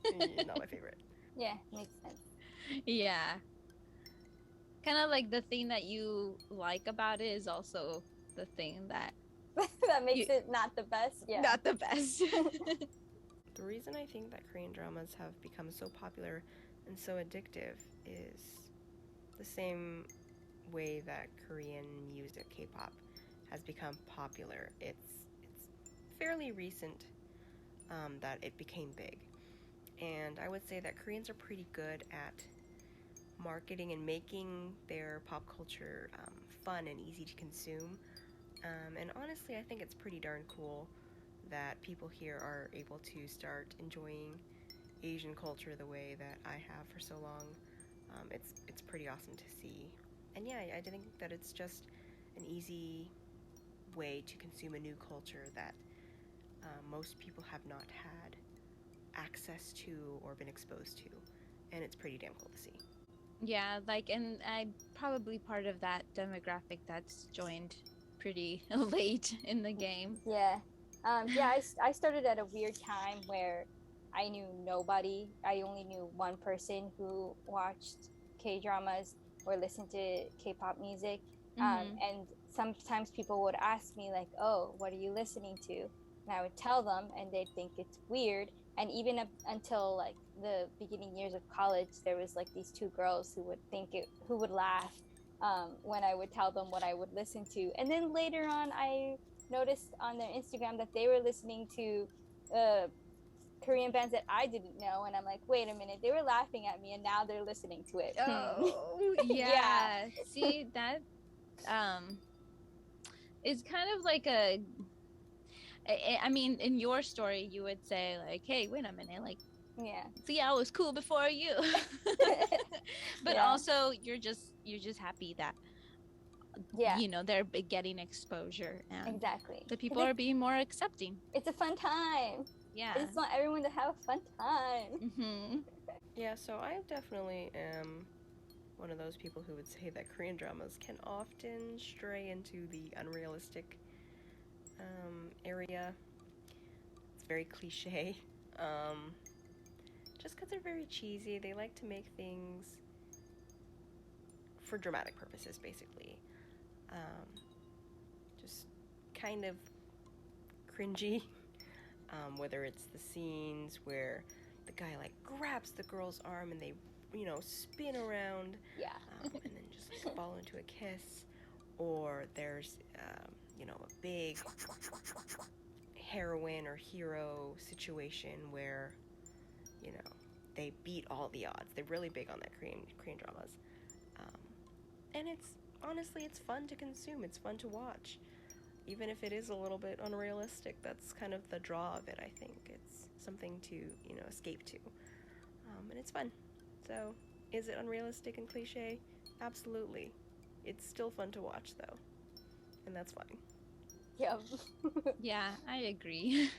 It's not my favorite. Yeah. Makes sense. Yeah. Kind of like the thing that you like about it is also the thing that That makes it not the best. Yeah. not the best. The reason I think that Korean dramas have become so popular and so addictive is the same way that Korean music, K-pop, has become popular. It's fairly recent that it became big. And I would say that Koreans are pretty good at marketing and making their pop culture fun and easy to consume. And honestly, I think it's pretty darn cool that people here are able to start enjoying Asian culture the way that I have for so long. It's pretty awesome to see. And yeah, I think that it's just an easy way to consume a new culture that most people have not had access to or been exposed to. And it's pretty damn cool to see. Yeah, like, and I'm probably part of that demographic that's joined pretty late in the game. Yeah. I started at a weird time where I knew nobody. I only knew one person who watched K-dramas or listened to K-pop music. And sometimes people would ask me like, "Oh, what are you listening to?" And I would tell them, and they'd think it's weird. And even until like the beginning years of college, there was like these two girls who would laugh when I would tell them what I would listen to. And then later on, I noticed on their Instagram that they were listening to Korean bands that I didn't know, and I'm like, wait a minute, they were laughing at me, and now they're listening to it. Oh, yeah. See, that is kind of like I mean, in your story, you would say like, "Hey, wait a minute, like, yeah, see, I was cool before you." But yeah. also, you're just happy that yeah, they're getting exposure, and exactly. the people are being more accepting. It's a fun time. Yeah. I just want everyone to have a fun time. Mm-hmm. Yeah, so I definitely am one of those people who would say that Korean dramas can often stray into the unrealistic area. It's very cliche. Um, just because they're very cheesy, they like to make things for dramatic purposes, basically. Um, just kind of cringy. Whether it's the scenes where the guy like grabs the girl's arm and they, spin around, Yeah. and then just like, fall into a kiss, or there's, a big heroine or hero situation where, you know, they beat all the odds. They're really big on that Korean dramas, and it's fun to consume. It's fun to watch. Even if it is a little bit unrealistic, that's kind of the draw of it, I think. It's something to, escape to. And it's fun. So, is it unrealistic and cliche? Absolutely. It's still fun to watch, though. And that's fine. Yep. Yeah, I agree.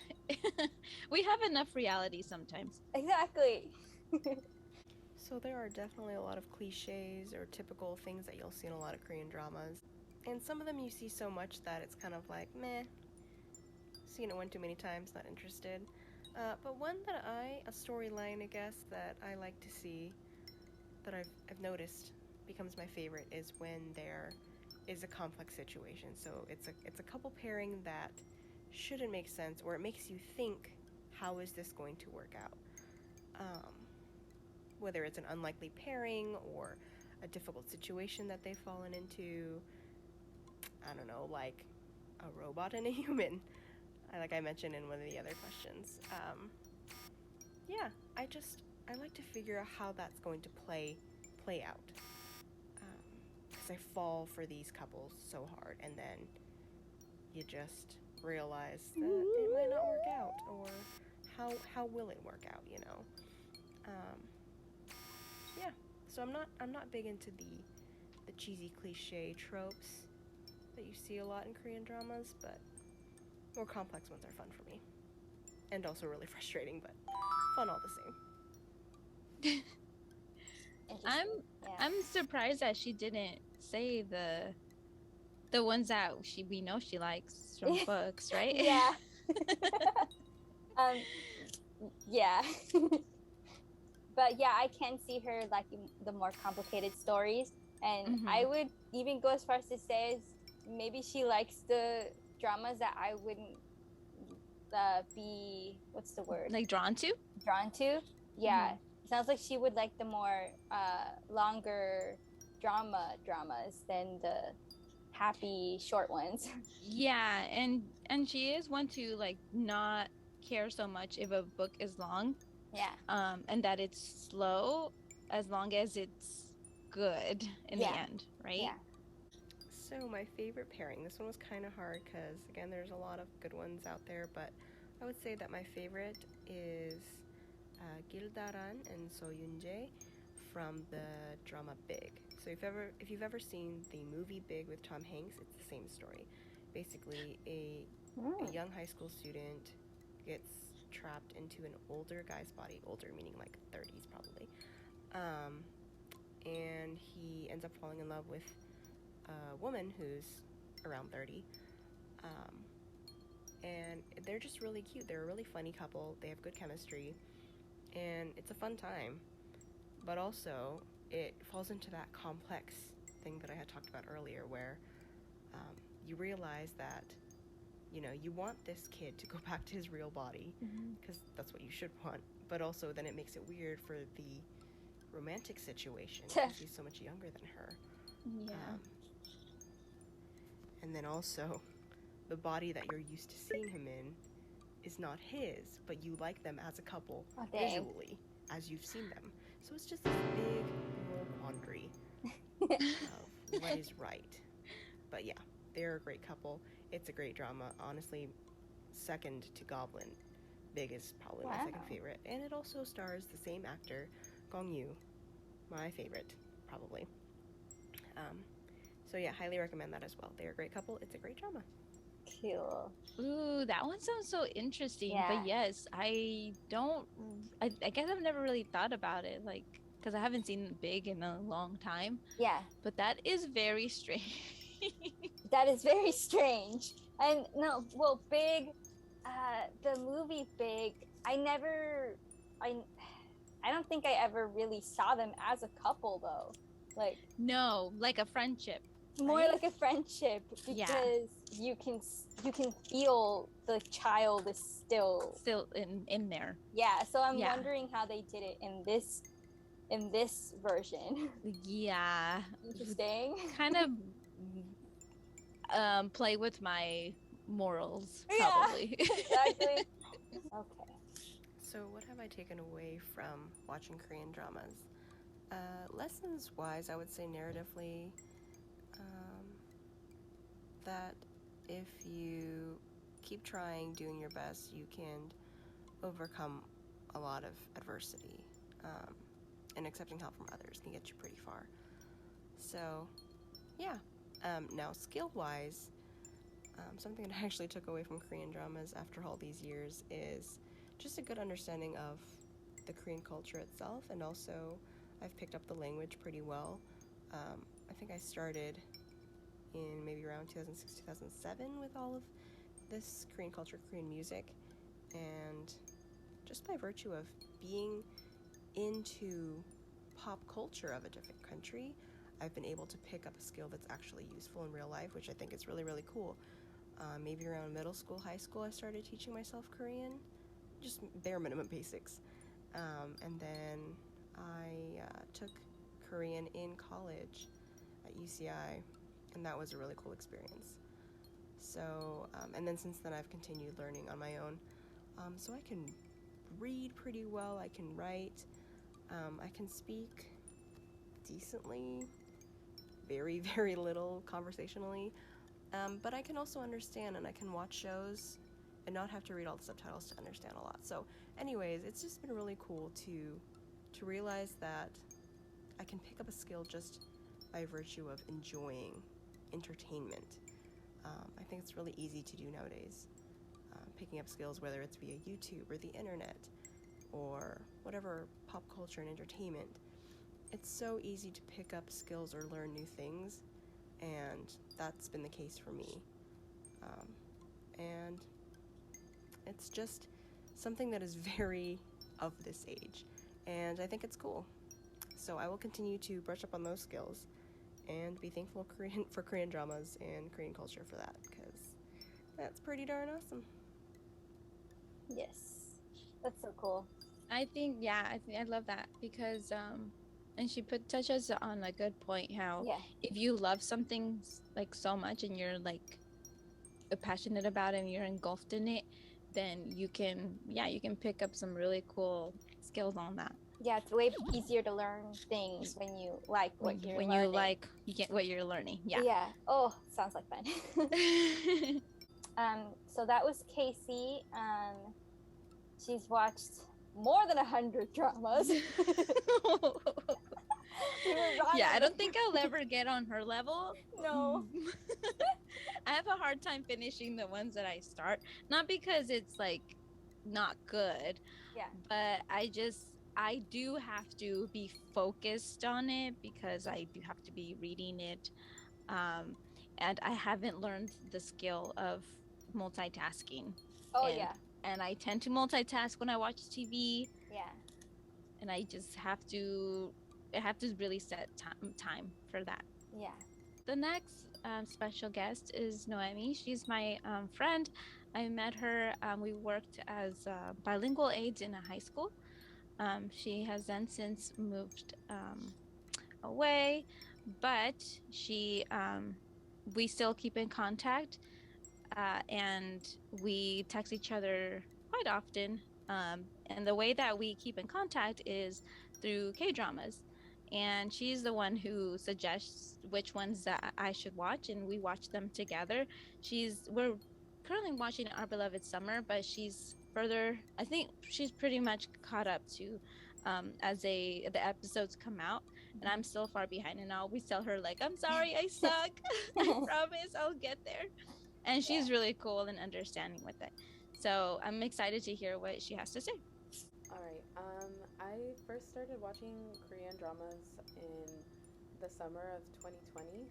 We have enough reality sometimes. Exactly. So, there are definitely a lot of cliches or typical things that you'll see in a lot of Korean dramas. And some of them you see so much that it's kind of like, meh, seen it one too many times, not interested. But one that a storyline, I guess, that I like to see, that I've noticed becomes my favorite, is when there is a complex situation. So it's a couple pairing that shouldn't make sense, or it makes you think, how is this going to work out? Whether it's an unlikely pairing or a difficult situation that they've fallen into. I don't know, like a robot and a human, like I mentioned in one of the other questions. Yeah, I like to figure out how that's going to play out. Because I fall for these couples so hard, and then you just realize that it might not work out, or how will it work out? Yeah. So I'm not big into the cheesy cliche tropes that you see a lot in Korean dramas, but more complex ones are fun for me. And also really frustrating, but fun all the same. I'm surprised that she didn't say the ones that we know she likes from books, right? Yeah. Yeah. But yeah, I can see her liking the more complicated stories, and I would even go as far as to say maybe she likes the dramas that I wouldn't be, what's the word, like drawn to. Yeah. Sounds like she would like the more longer dramas than the happy short ones. Yeah, and she is one to like not care so much if a book is long. Yeah. And that it's slow, as long as it's good in the end, right? Yeah. So my favorite pairing, this one was kind of hard because, again, there's a lot of good ones out there, but I would say that my favorite is Gildaran and So Yoon-jae from the drama Big. So if you've ever seen the movie Big with Tom Hanks, it's the same story. Basically, a young high school student gets trapped into an older guy's body, older meaning like 30s probably, and he ends up falling in love with a woman who's around 30, and they're just really cute. They're a really funny couple. They have good chemistry, and it's a fun time. But also, it falls into that complex thing that I had talked about earlier, where you realize that, you want this kid to go back to his real body, because that's what you should want. But also, then it makes it weird for the romantic situation, because he's so much younger than her. Yeah. And then also, the body that you're used to seeing him in is not his, but you like them as a couple visually, as you've seen them. So it's just this big moral quandary of what is right. But yeah, they're a great couple. It's a great drama. Honestly, second to Goblin. Big is probably my second favorite. And it also stars the same actor, Gong Yoo, my favorite, probably. So yeah, highly recommend that as well. They're a great couple. It's a great drama. Cool. Ooh, that one sounds so interesting. Yeah. But yes, I guess I've never really thought about it. Like, because I haven't seen Big in a long time. Yeah, But that is very strange. that is very strange. And no, well, Big, the movie Big, I never, I don't think I ever really saw them as a couple though. Like No, like a friendship, more right? like a friendship Yeah. because you can feel the child is still Still in there. yeah. So I'm Yeah. wondering how they did it in this version. Yeah. Interesting. Kind of play with my morals, Yeah, probably. exactly. Okay. So, what have I taken away from watching Korean dramas? Lessons wise, I would say narratively, um, that if you keep trying, doing your best, you can overcome a lot of adversity. And accepting help from others can get you pretty far. So, yeah. Now, skill wise, something that I actually took away from Korean dramas after all these years is just a good understanding of the Korean culture itself, and also I've picked up the language pretty well. I think I started in maybe around 2006, 2007 with all of this Korean culture, Korean music, and just by virtue of being into pop culture of a different country, I've been able to pick up a skill that's actually useful in real life, which I think is really, really cool. Maybe around middle school, high school, I started teaching myself Korean, just bare minimum basics. And then I took Korean in college at UCI, and that was a really cool experience. So, and then since then, I've continued learning on my own. So I can read pretty well, I can write, I can speak decently, very, very little conversationally. But I can also understand, and I can watch shows and not have to read all the subtitles to understand a lot. So, anyways, it's just been really cool to realize that I can pick up a skill just by virtue of enjoying entertainment. I think it's really easy to do nowadays. Picking up skills, whether it's via YouTube or the internet or whatever pop culture and entertainment. It's so easy to pick up skills or learn new things, and that's been the case for me. And it's just something that is very of this age, and I think it's cool. So I will continue to brush up on those skills and be thankful for Korean dramas and Korean culture for that, because that's pretty darn awesome. Yes, that's so cool. I think, yeah, I love that because and she touches on a good point, how Yeah, if you love something like so much and you're like passionate about it and you're engulfed in it, then you can pick up some really cool skills on that. yeah, it's way easier to learn things when you like what you're When learning. you like you get what you're learning. Yeah. Yeah. Oh, sounds like fun. So that was Casey. She's watched more than 100 dramas. Yeah, I don't think I'll ever get on her level. No. I have a hard time finishing the ones that I start. Not because it's like not good. Yeah. But I do have to be focused on it because I do have to be reading it. And I haven't learned the skill of multitasking. Oh, yeah. And I tend to multitask when I watch TV. Yeah. And I just have to really set time for that. Yeah. The next special guest is Noemi. She's my friend. I met her. We worked as bilingual aides in a high school. She has then since moved away, but we still keep in contact, and we text each other quite often. And the way that we keep in contact is through K-dramas. And she's the one who suggests which ones that I should watch, and we watch them together. We're currently watching Our Beloved Summer, but I think she's pretty much caught up to as the episodes come out, and I'm still far behind, and I always tell her, like, I'm sorry, I suck. I promise I'll get there. And she's really cool and understanding with it. So I'm excited to hear what she has to say. All right. I first started watching Korean dramas in the summer of 2020.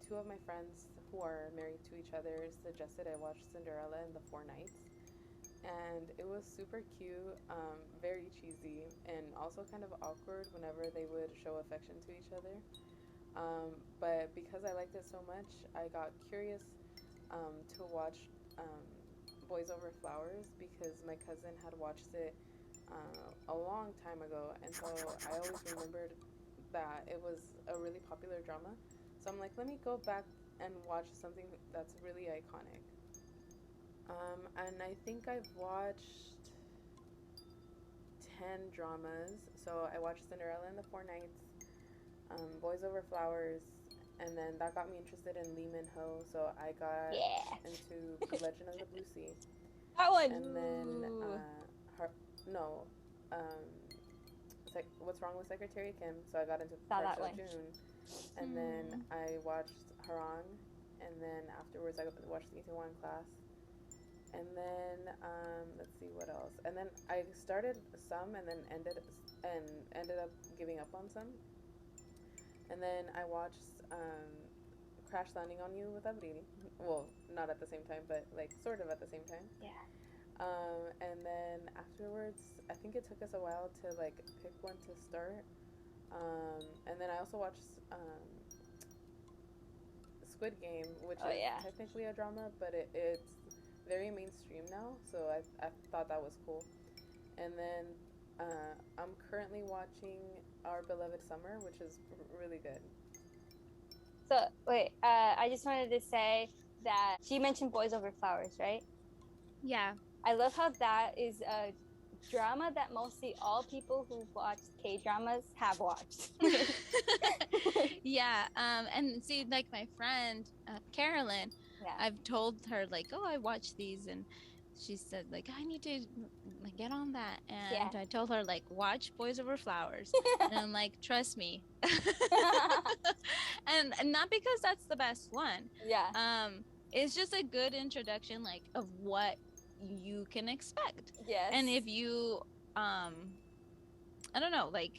Two of my friends who are married to each other suggested I watch Cinderella in the Four Nights, and it was super cute, very cheesy, and also kind of awkward whenever they would show affection to each other. But because I liked it so much, I got curious to watch um, Boys Over Flowers because my cousin had watched it a long time ago, and so I always remembered that it was a really popular drama. So I'm like, let me go back and watch something that's really iconic. And I think I've watched 10 dramas. So I watched Cinderella and the Four Nights, Boys Over Flowers, and then that got me interested in Lee Min Ho. So I got Yeah. into Legend of the Blue Sea, That one. and then Ooh. her no, um, What's Wrong with Secretary Kim. So I got into Saw Park that Seo one. Joon, and then I watched Harang, and then afterwards I watched the Itaewon Class, and then let's see what else. And then I started some, and then ended up giving up on some. And then I watched Crash Landing on You with Abril. Well, not at the same time, but like sort of at the same time. Yeah. And then afterwards, I think it took us a while to like pick one to start. And then I also watched Squid Game, which Oh, is yeah. technically a drama, but it's very mainstream now, so I thought that was cool. And then I'm currently watching Our Beloved Summer, which is really good. So wait, I just wanted to say that she mentioned Boys Over Flowers, right? Yeah. I love how that is a drama that mostly all people who watch K-dramas have watched. Yeah. And see, like my friend Carolyn, Yeah. I've told her like, oh, I watched these, and she said like, I need to like get on that. And Yeah. I told her like, watch Boys Over Flowers, and I'm like, trust me. And not because that's the best one. Yeah. It's just a good introduction like of what you can expect. Yes. And if you I don't know, like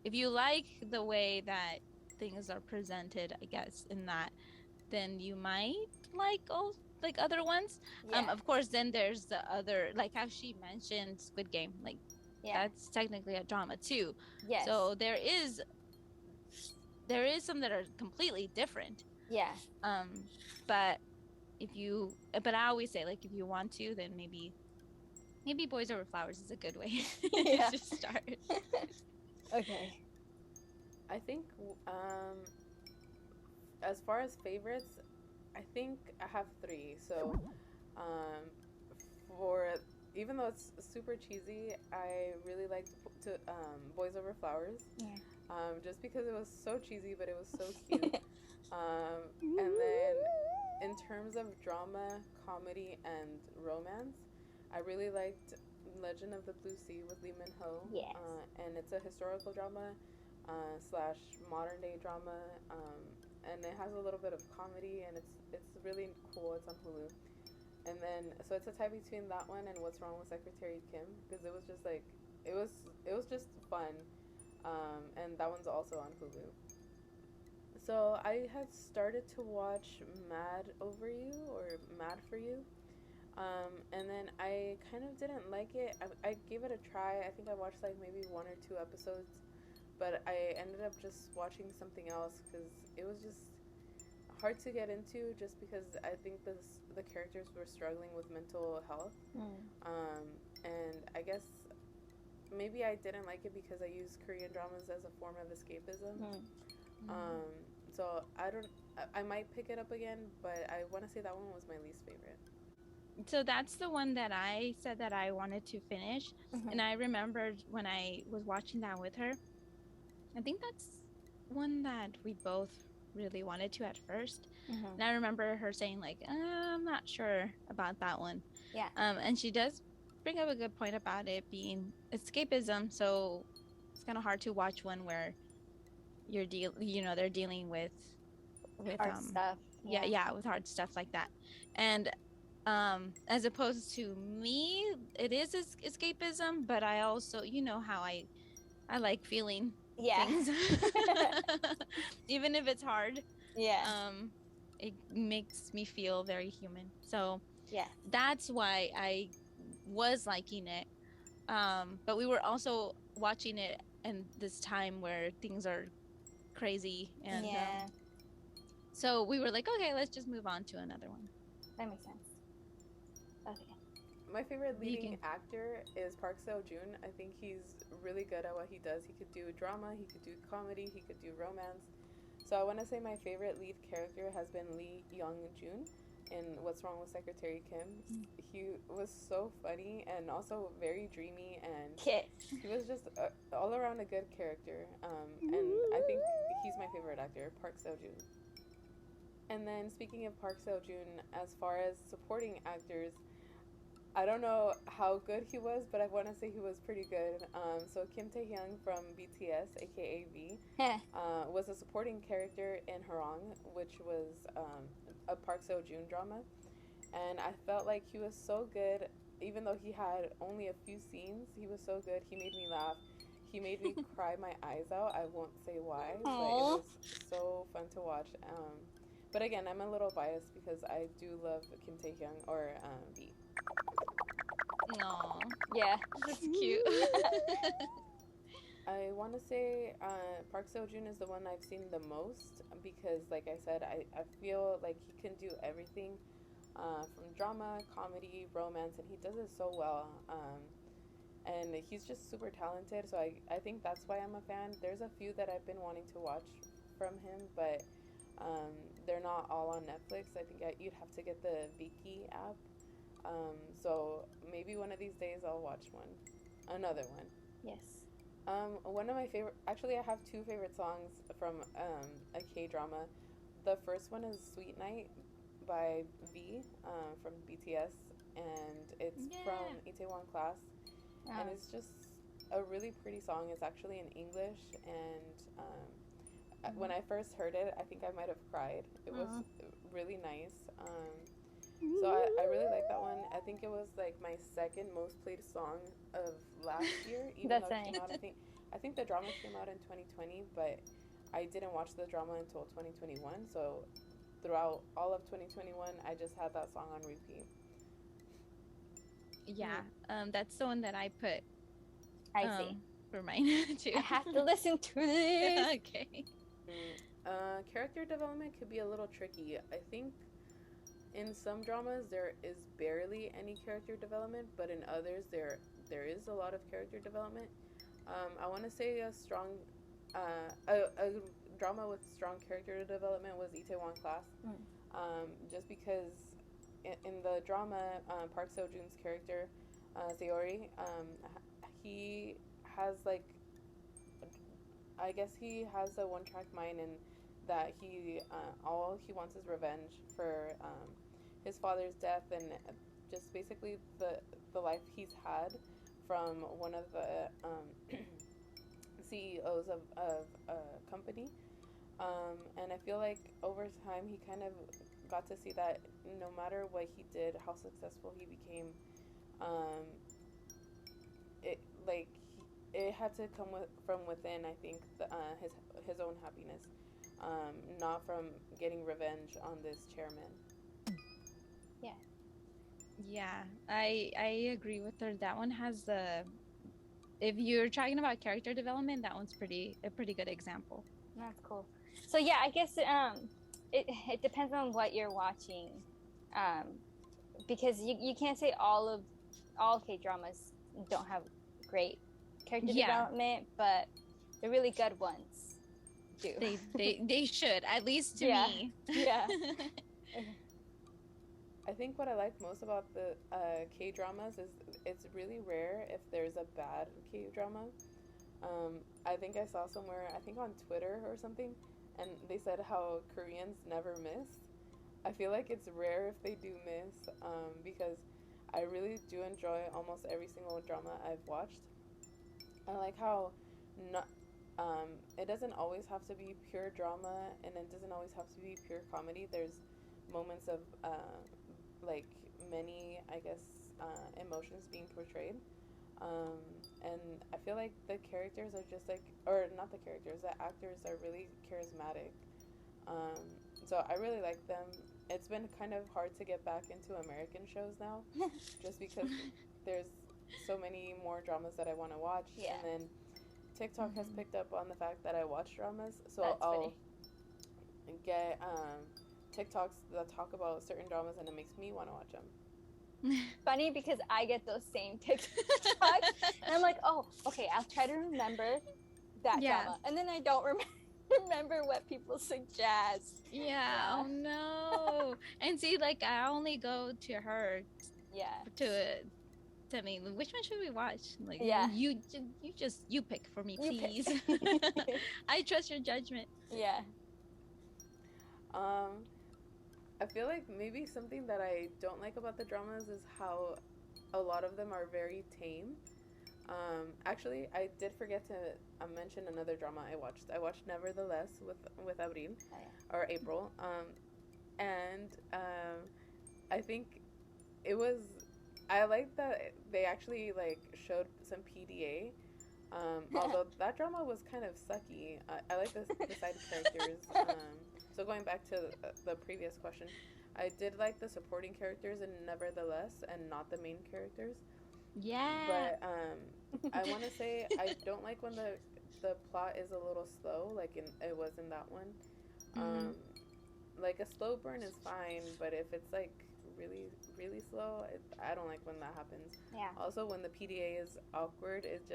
if you like the way that things are presented, I guess, in that, then you might like all like other ones. Yeah. Of course, then there's the other, like how she mentioned Squid Game, like Yeah. that's technically a drama too. Yes. So there is some that are completely different. Yeah. But but I always say like if you want to, then maybe Boys Over Flowers is a good way Yeah. to start. Okay. I think as far as favorites, I think I have three. So for even though it's super cheesy, I really liked Boys Over Flowers. Yeah. Just because it was so cheesy, but it was so cute. And then in terms of drama, comedy, and romance, I really liked Legend of the Blue Sea with Lee Min Ho. Yes. And it's a historical drama slash modern day drama, and it has a little bit of comedy, and it's really cool. It's on Hulu. And then so it's a tie between that one and What's Wrong with Secretary Kim, because it was just like it was just fun, and that one's also on Hulu. So I had started to watch Mad Over You or Mad for You, and then I kind of didn't like it. I gave it a try. I think I watched like maybe one or two episodes, but I ended up just watching something else because it was just hard to get into. Just because I think the characters were struggling with mental health, and I guess maybe I didn't like it because I use Korean dramas as a form of escapism. So I don't. I might pick it up again, but I want to say that one was my least favorite. So that's the one that I said that I wanted to finish. And I remembered when I was watching that with her, I think that's one that we both really wanted to at first. And I remember her saying like, I'm not sure about that one. Yeah. And she does bring up a good point about it being escapism. So it's kind of hard to watch one where they're dealing with hard stuff. Yeah, with hard stuff like that. And As opposed to me, it is escapism, but I also, you know how I like feeling Yeah. things, even if it's hard. Yeah. Um, it makes me feel very human. So Yeah. that's why I was liking it. But we were also watching it in this time where things are crazy, and Yeah. so we were like, okay, let's just move on to another one. That makes sense. Okay. My favorite You leading can. actor is Park Seo Joon. I think he's really good at what he does. He could do drama, he could do comedy, he could do romance. So I want to say my favorite lead character has been Lee Young Joon in What's Wrong with Secretary Kim. He was so funny and also very dreamy, and Okay. he was just all around a good character. And I think he's my favorite actor, Park Seo Joon. And then speaking of Park Seo Joon, as far as supporting actors, I don't know how good he was, but I want to say he was pretty good. So Kim Tae Hyung from BTS, aka V, was a supporting character in Harang, which was a Park Seo Joon drama, and I felt like he was so good. Even though he had only a few scenes, he was so good. He made me laugh. He made me cry my eyes out. I won't say why, but it Aww. was so fun to watch. But again, I'm a little biased because I do love Kim Tae Hyung or V. No, Yeah. that's cute. I want to say Park Seo Joon is the one I've seen the most because, like I said, I feel like he can do everything from drama, comedy, romance, and he does it so well. And he's just super talented, so I think that's why I'm a fan. There's a few that I've been wanting to watch from him, but they're not all on Netflix. I think you'd have to get the Viki app. So maybe one of these days I'll watch one. Another one. Yes. One of my favorite, actually, I have two favorite songs from a K drama. The first one is Sweet Night by V from BTS, and it's Yeah. from Itaewon Class, and it's just a really pretty song. It's actually in English, and when I first heard it, I think I might have cried. It was really nice. So I really like that one. I think it was like my second most played song of last year, even That's though it came nice. out. I think the drama came out in 2020, but I didn't watch the drama until 2021. So throughout all of 2021, I just had that song on repeat. Yeah, that's the one that I put I see. for mine too. I have to listen to this. Okay. Character development could be a little tricky. I think in some dramas there is barely any character development, but in others there is a lot of character development. I want to say a drama with strong character development was Itaewon Class, just because in the drama, Park Seo Joon's character, Seori, he has like, I guess he has a one-track mind, and that he all he wants is revenge for his father's death, and just basically the life he's had from one of the CEOs of a company. And I feel like over time he kind of got to see that no matter what he did, how successful he became, um, it like it had to come from within. I think his own happiness, not from getting revenge on this chairman. Yeah. Yeah, I agree with her. That one has the. If you're talking about character development, that one's a pretty good example. That's cool. So yeah, I guess it depends on what you're watching, because you can't say all K dramas don't have great character development, but the really good ones do. They should, at least to me. Yeah. I think what I like most about the K dramas is it's really rare if there's a bad K drama. I think I saw somewhere, I think on Twitter or something, and they said how Koreans never miss. I feel like it's rare if they do miss, because I really do enjoy almost every single drama I've watched. I like how not, it doesn't always have to be pure drama, and it doesn't always have to be pure comedy. There's moments of like many, I guess, emotions being portrayed. Um, and I feel like the characters are just like, or not the characters, the actors are really charismatic. Um, so I really like them. It's been kind of hard to get back into American shows now, just because there's so many more dramas that I want to watch. Yeah. And then TikTok has Mhm. picked up on the fact that I watch dramas, so That's I'll funny. get TikToks that talk about certain dramas, and it makes me want to watch them. Funny because I get those same TikToks, and I'm like, oh, okay, I'll try to remember that Yeah. drama, and then I don't remember what people suggest. Yeah. Oh no. And see, like I only go to her Yeah. to tell me which one should we watch. Like Yeah. you pick for me, You pick. please. I trust your judgment. Yeah. Um, I feel like maybe something that I don't like about the dramas is how a lot of them are very tame. Actually, I did forget to mention another drama I watched. I watched Nevertheless with Abril, Oh, yeah. or April, and I think it was. I like that they actually like showed some PDA. Although that drama was kind of sucky. I like the side characters. So going back to the previous question, I did like the supporting characters in Nevertheless and not the main characters. Yeah. But I want to say I don't like when the plot is a little slow, like it was in that one. Mhm. Like a slow burn is fine, but if it's like really slow, I don't like when that happens. Yeah. Also, when the PDA is awkward, it's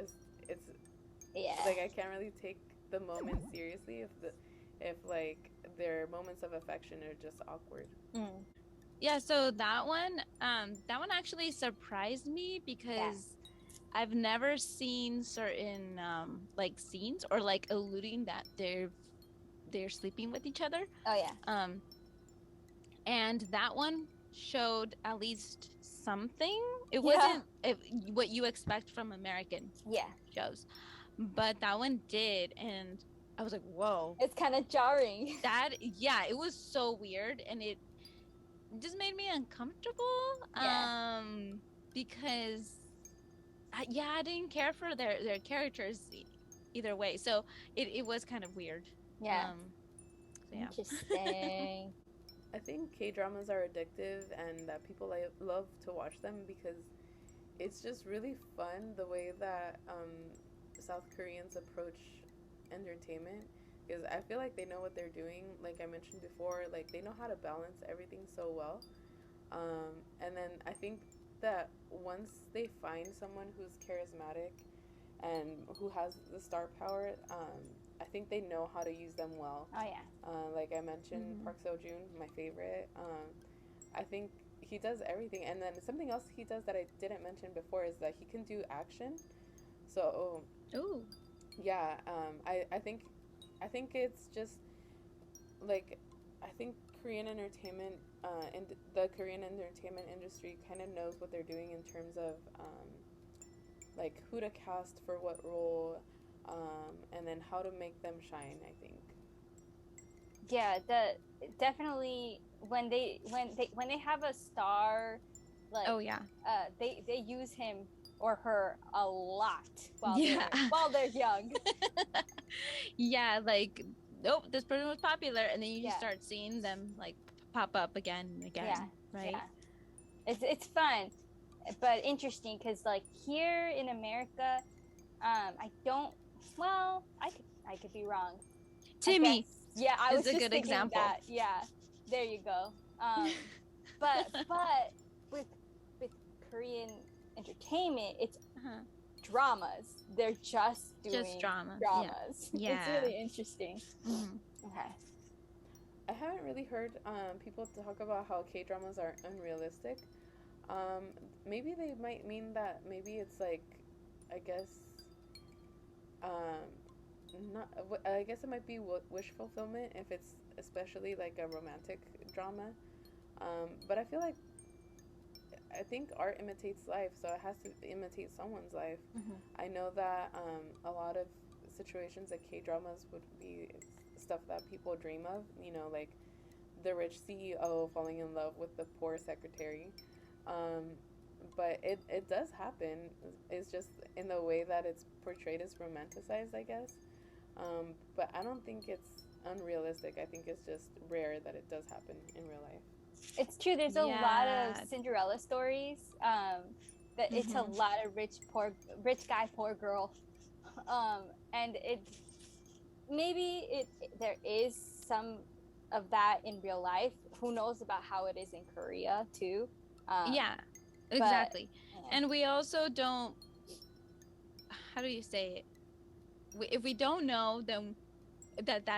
Yeah. like I can't really take the moment seriously if like their moments of affection are just awkward. Mm. Yeah, so that one actually surprised me because I've never seen certain like scenes or like alluding that they're sleeping with each other. Oh yeah. And that one showed at least something. It Yeah. wasn't what you expect from American Yeah. shows, but that one did, and I was like, whoa. It's kind of jarring. Yeah, it was so weird, and it just made me uncomfortable. Yeah. Because I didn't care for their characters either way, so it was kind of weird. Yeah. So yeah. Interesting. I think K dramas are addictive and that people love to watch them because it's just really fun the way that South Koreans approach entertainment. Because I feel like they know what they're doing. Like I mentioned before, like they know how to balance everything so well. And then I think that once they find someone who's charismatic and who has the star power, I think they know how to use them well. Oh yeah. Like I mentioned, Park Seo Joon, my favorite. I think he does everything, and then something else he does that I didn't mention before is that he can do action. So Ooh. yeah, I think it's just like I think Korean entertainment and the Korean entertainment industry kind of knows what they're doing in terms of like who to cast for what role, and then how to make them shine. I think. Yeah. Definitely when they have a star, like Oh yeah. they use him or her a lot while Yeah. they're young. Yeah, like nope, this person was popular, and then you just Yeah. start seeing them like pop up again and again, Yeah. right? Yeah. It's fun, but interesting because like here in America, I don't. Well, I could be wrong. Timmy Yeah, I is was a just good thinking example. that. Yeah, there you go. But with Korean entertainment, it's Uh-huh. dramas. They're just doing Just drama. dramas. Yeah. It's really interesting. Mhm. Okay. I haven't really heard people talk about how K dramas are unrealistic. Maybe they might mean that maybe it's like, I guess, not. I guess it might be wish fulfillment if it's especially like a romantic drama. But I feel like I think art imitates life, so it has to imitate someone's life. Mhm. I know that a lot of situations that K dramas would be stuff that people dream of. You know, like the rich CEO falling in love with the poor secretary. Um, but it does happen. It's just in the way that it's portrayed as romanticized, I guess. But I don't think it's unrealistic. I think it's just rare that it does happen in real life. It's true. There's a lot of Cinderella stories. That it's a lot of rich guy, poor girl. And there is some of that in real life. Who knows about how it is in Korea too? Yeah, exactly. And we also don't, how do you say it? If we don't know, then that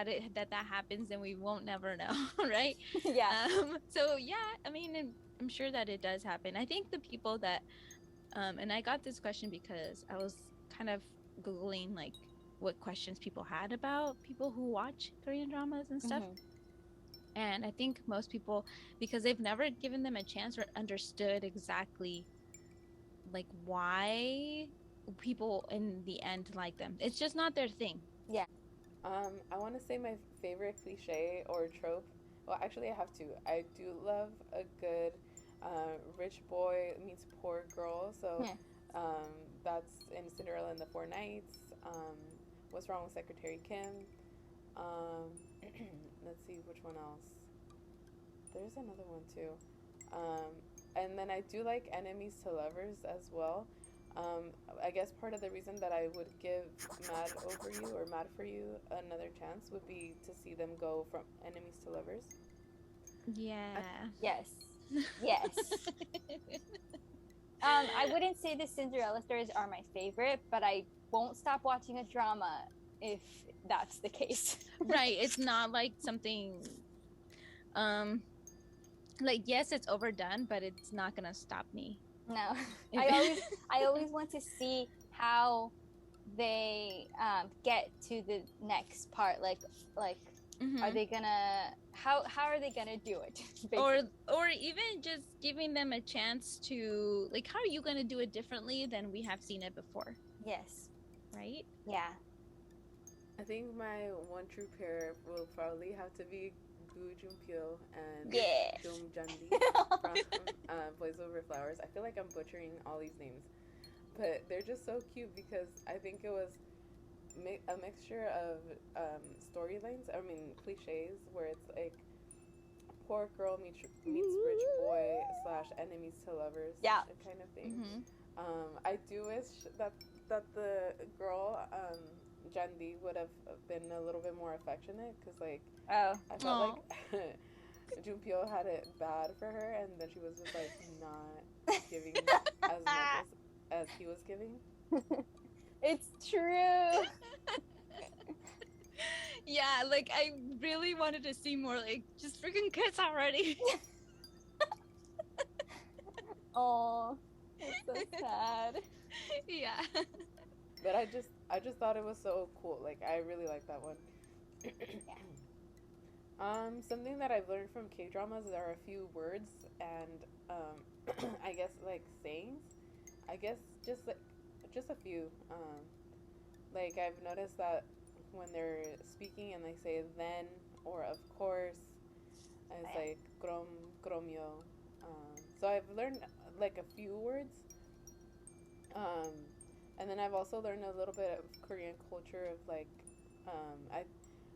happens, then we won't never know, right? Yeah. So yeah, I mean, I'm sure that it does happen. I think the people that and I got this question because I was kind of googling like what questions people had about people who watch Korean dramas and stuff. And I think most people, because they've never given them a chance or understood exactly like why people in the end like them. It's just not their thing. Yeah. I want to say my favorite cliche or trope. Well, actually, I have two. I do love a good rich boy meets poor girl. So um, that's in Cinderella and the Four Knights. What's Wrong with Secretary Kim? Um, let's see which one else. There's another one too. And then I do like enemies to lovers as well. I guess part of the reason that I would give Mad Over You or Mad for You another chance would be to see them go from enemies to lovers. Yeah. Yes. Yes. I wouldn't say the Cinderella stories are my favorite, but I won't stop watching a drama if that's the case. Right. It's not like something like yes, it's overdone, but it's not gonna stop me. No. I always want to see how they get to the next part. Like are they gonna how are they gonna do it? Basically? Or even just giving them a chance to like, how are you gonna do it differently than we have seen it before? Yes. Right? Yeah. I think my one true pair will probably have to be Gu Junpyo and Jung Jandi from Boys Over Flowers. I feel like I'm butchering all these names, but they're just so cute because I think it was a mixture of storylines. I mean cliches where it's like poor girl meets rich boy / enemies to lovers. Yeah. Kind of thing. I do wish that the girl Jandi would have been a little bit more affectionate because like I felt like Junpyo had it bad for her and then she was just like not giving as much as he was giving. It's true. Yeah, like I really wanted to see more like just freaking kiss already. Oh, it's so sad. Yeah. But I just thought it was so cool. Like I really like that one. Something that I've learned from K dramas are a few words and I guess like sayings. I guess just a few. Like I've noticed that when they're speaking and they say then or of course, it's like kromyo. So I've learned like a few words. And then I've also learned a little bit of Korean culture of like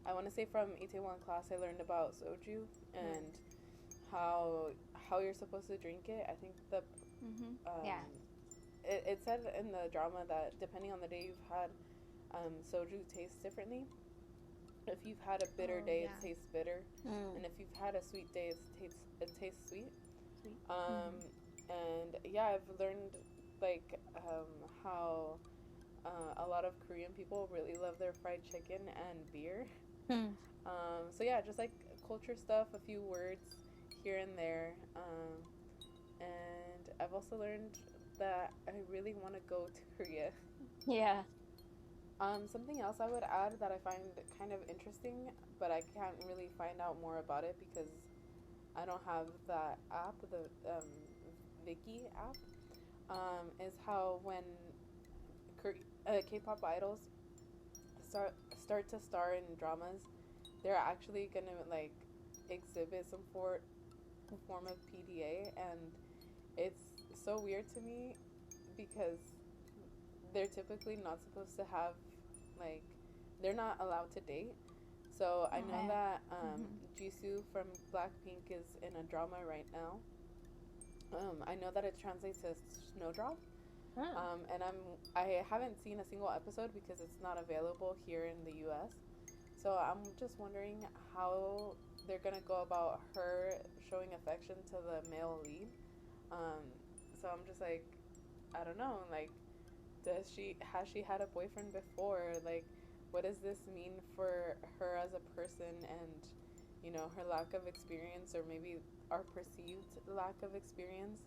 I want to say from Itaewon class I learned about soju and how you're supposed to drink it. I think it said in the drama that depending on the day you've had soju tastes differently. If you've had a bitter day, it tastes bitter, and if you've had a sweet day, it tastes sweet. And yeah, I've learned like how a lot of Korean people really love their fried chicken and beer. So yeah, just like culture stuff, a few words here and there, and I've also learned that I really want to go to Korea. Yeah. Something else I would add that I find kind of interesting, but I can't really find out more about it because I don't have that app, the Viki app, is how when K-pop idols start to star in dramas, they're actually gonna like exhibit some form of PDA, and it's so weird to me because they're typically not supposed to have, like, they're not allowed to date. So I know Okay. that Mhm. Jisoo from Blackpink is in a drama right now. I know that it translates as Snowdrop. And I haven't seen a single episode because it's not available here in the U.S. So I'm just wondering how they're gonna go about her showing affection to the male lead. Um, so I'm just like, I don't know, like, has she had a boyfriend before? Like, what does this mean for her as a person, and her lack of experience, or maybe our perceived lack of experience,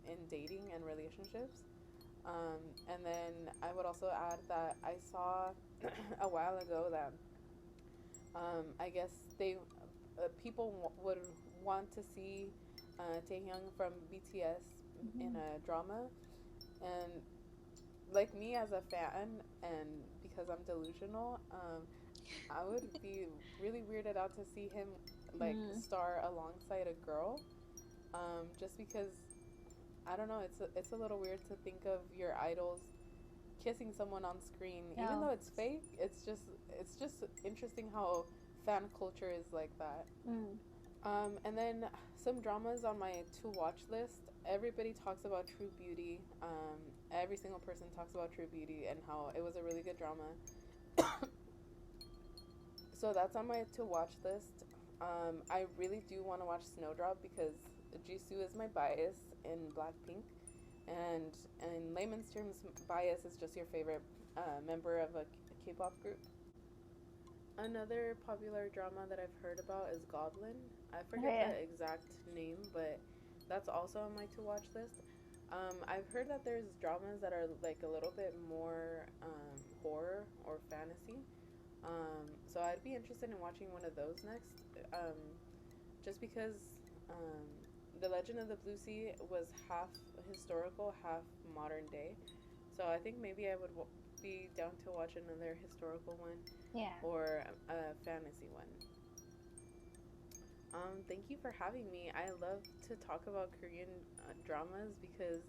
in dating and relationships. And then I would also add that I saw a while ago that I guess people would want to see Taehyung from BTS in a drama, and like me as a fan, and because I'm delusional, I would be really weirded out to see him like star alongside a girl, just because I don't know. It's a little weird to think of your idols kissing someone on screen, even though it's fake. It's just interesting how fan culture is like that. And then some dramas on my to watch list. Everybody talks about True Beauty. Every single person talks about True Beauty and how it was a really good drama. So that's on my to watch list. I really do want to watch Snowdrop because Jisoo is my bias in Blackpink, and in layman's terms, bias is just your favorite member of a K-pop group. Another popular drama that I've heard about is Goblin. I forget the exact name, but that's also on my to watch list. I've heard that there's dramas that are like a little bit more horror or fantasy. So I'd be interested in watching one of those next. Just because um, The Legend of the Blue Sea was half historical, half modern day. So I think maybe I would be down to watch another historical one or a fantasy one. Thank you for having me. I love to talk about Korean dramas because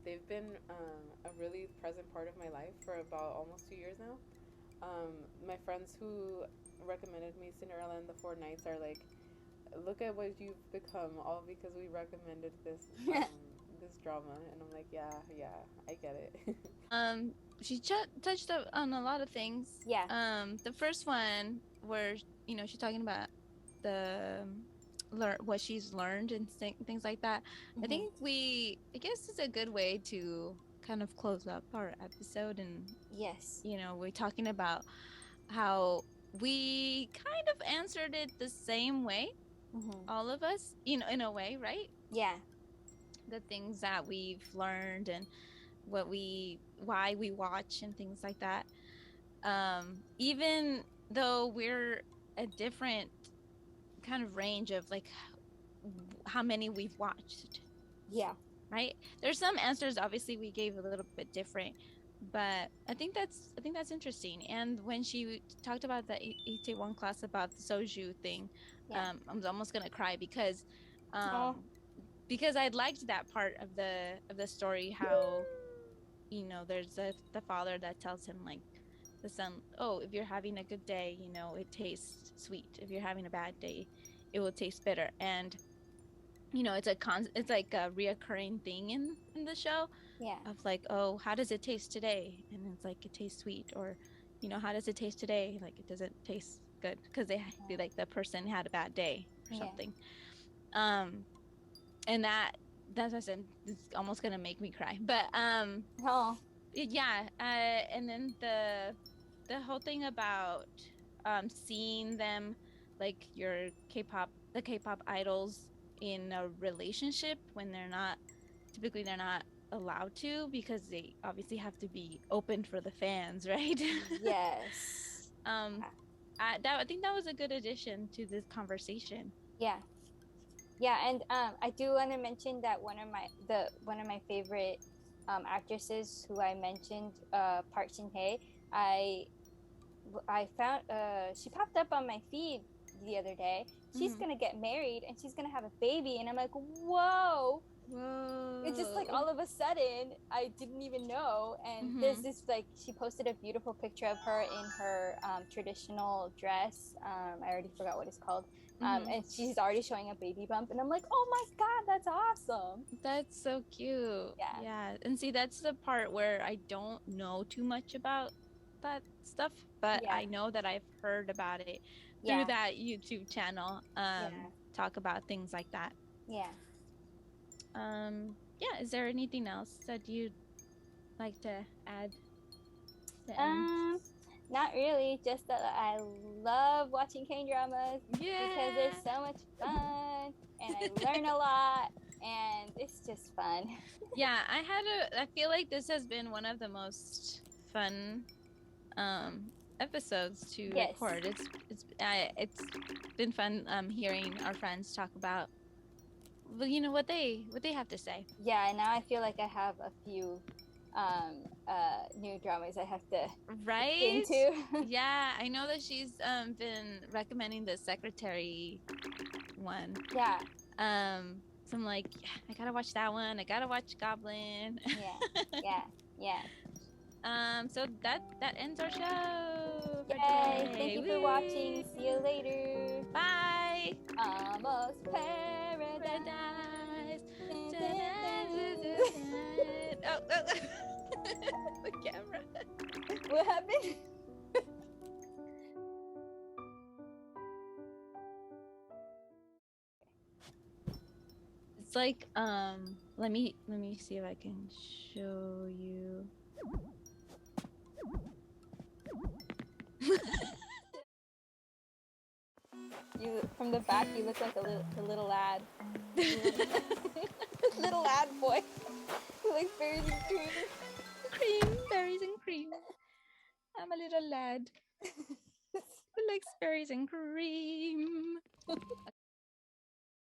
they've been a really present part of my life for about almost 2 years now. My friends who recommended me Cinderella and the Four Knights are like, look at what you've become, all because we recommended this drama, and I'm like, yeah, I get it. She touched on a lot of things. The first one where she's talking about the what she's learned and things like that. I guess it's a good way to kind of close up our episode, and we're talking about how we kind of answered it the same way, all of us, in a way, right? The things that we've learned and why we watch and things like that. Even though we're a different kind of range of like how many we've watched, right? There's some answers obviously we gave a little bit different, but I think that's interesting. And when she talked about the Itaewon class about the soju thing, I was almost gonna cry because I liked that part of the story, how there's the father that tells him, like, the son, oh, if you're having a good day, it tastes sweet. If you're having a bad day, it will taste bitter. And it's like a reoccurring thing in the show, of like, oh, how does it taste today? And it's like, it tastes sweet. Or how does it taste today? Like, it doesn't taste good because they like the person had a bad day or something. And that's what I said, it's almost gonna make me cry. But yeah. And then the whole thing about seeing them, like the K-pop idols, in a relationship when typically they're not allowed to, because they obviously have to be open for the fans, right? I think that was a good addition to this conversation. And I do want to mention that one of my favorite actresses who I mentioned, Park Shin Hye, I found she popped up on my feed the other day. She's Mhm. gonna get married and she's gonna have a baby, and I'm like, whoa. Whoa. It's just like all of a sudden I didn't even know. And there's this, like, she posted a beautiful picture of her in her traditional dress. I already forgot what it's called. And she's already showing a baby bump, and I'm like, oh my god, that's awesome. That's so cute. Yeah. Yeah. And see, that's the part where I don't know too much about that stuff, but Yeah. I know that I've heard about it through Yeah. that YouTube channel. Yeah. Talk about things like that. Yeah. Yeah, is there anything else that you'd like to add to end? Not really, just that I love watching K-dramas because they're Yeah. so much fun and I learn a lot and it's just fun. Yeah, I feel like this has been one of the most fun episodes to Yes. record. It's been fun hearing our friends talk about, well, you know, what they have to say. Yeah, and now I feel like I have a few new dramas I have to Right? into. Yeah, I know that she's been recommending the secretary one. Yeah. So I'm like, yeah, I gotta watch that one. I gotta watch Goblin. Yeah. So that ends our show for Yay! today. Thank you for watching. See you later. Bye. Almost paradise. Paradise. Oh, the camera. What happened? It's like let me see if I can show you. You, from the back, you look like a little lad. Little lad boy. He likes berries and cream. Cream, berries and cream. I'm a little lad who likes berries and cream.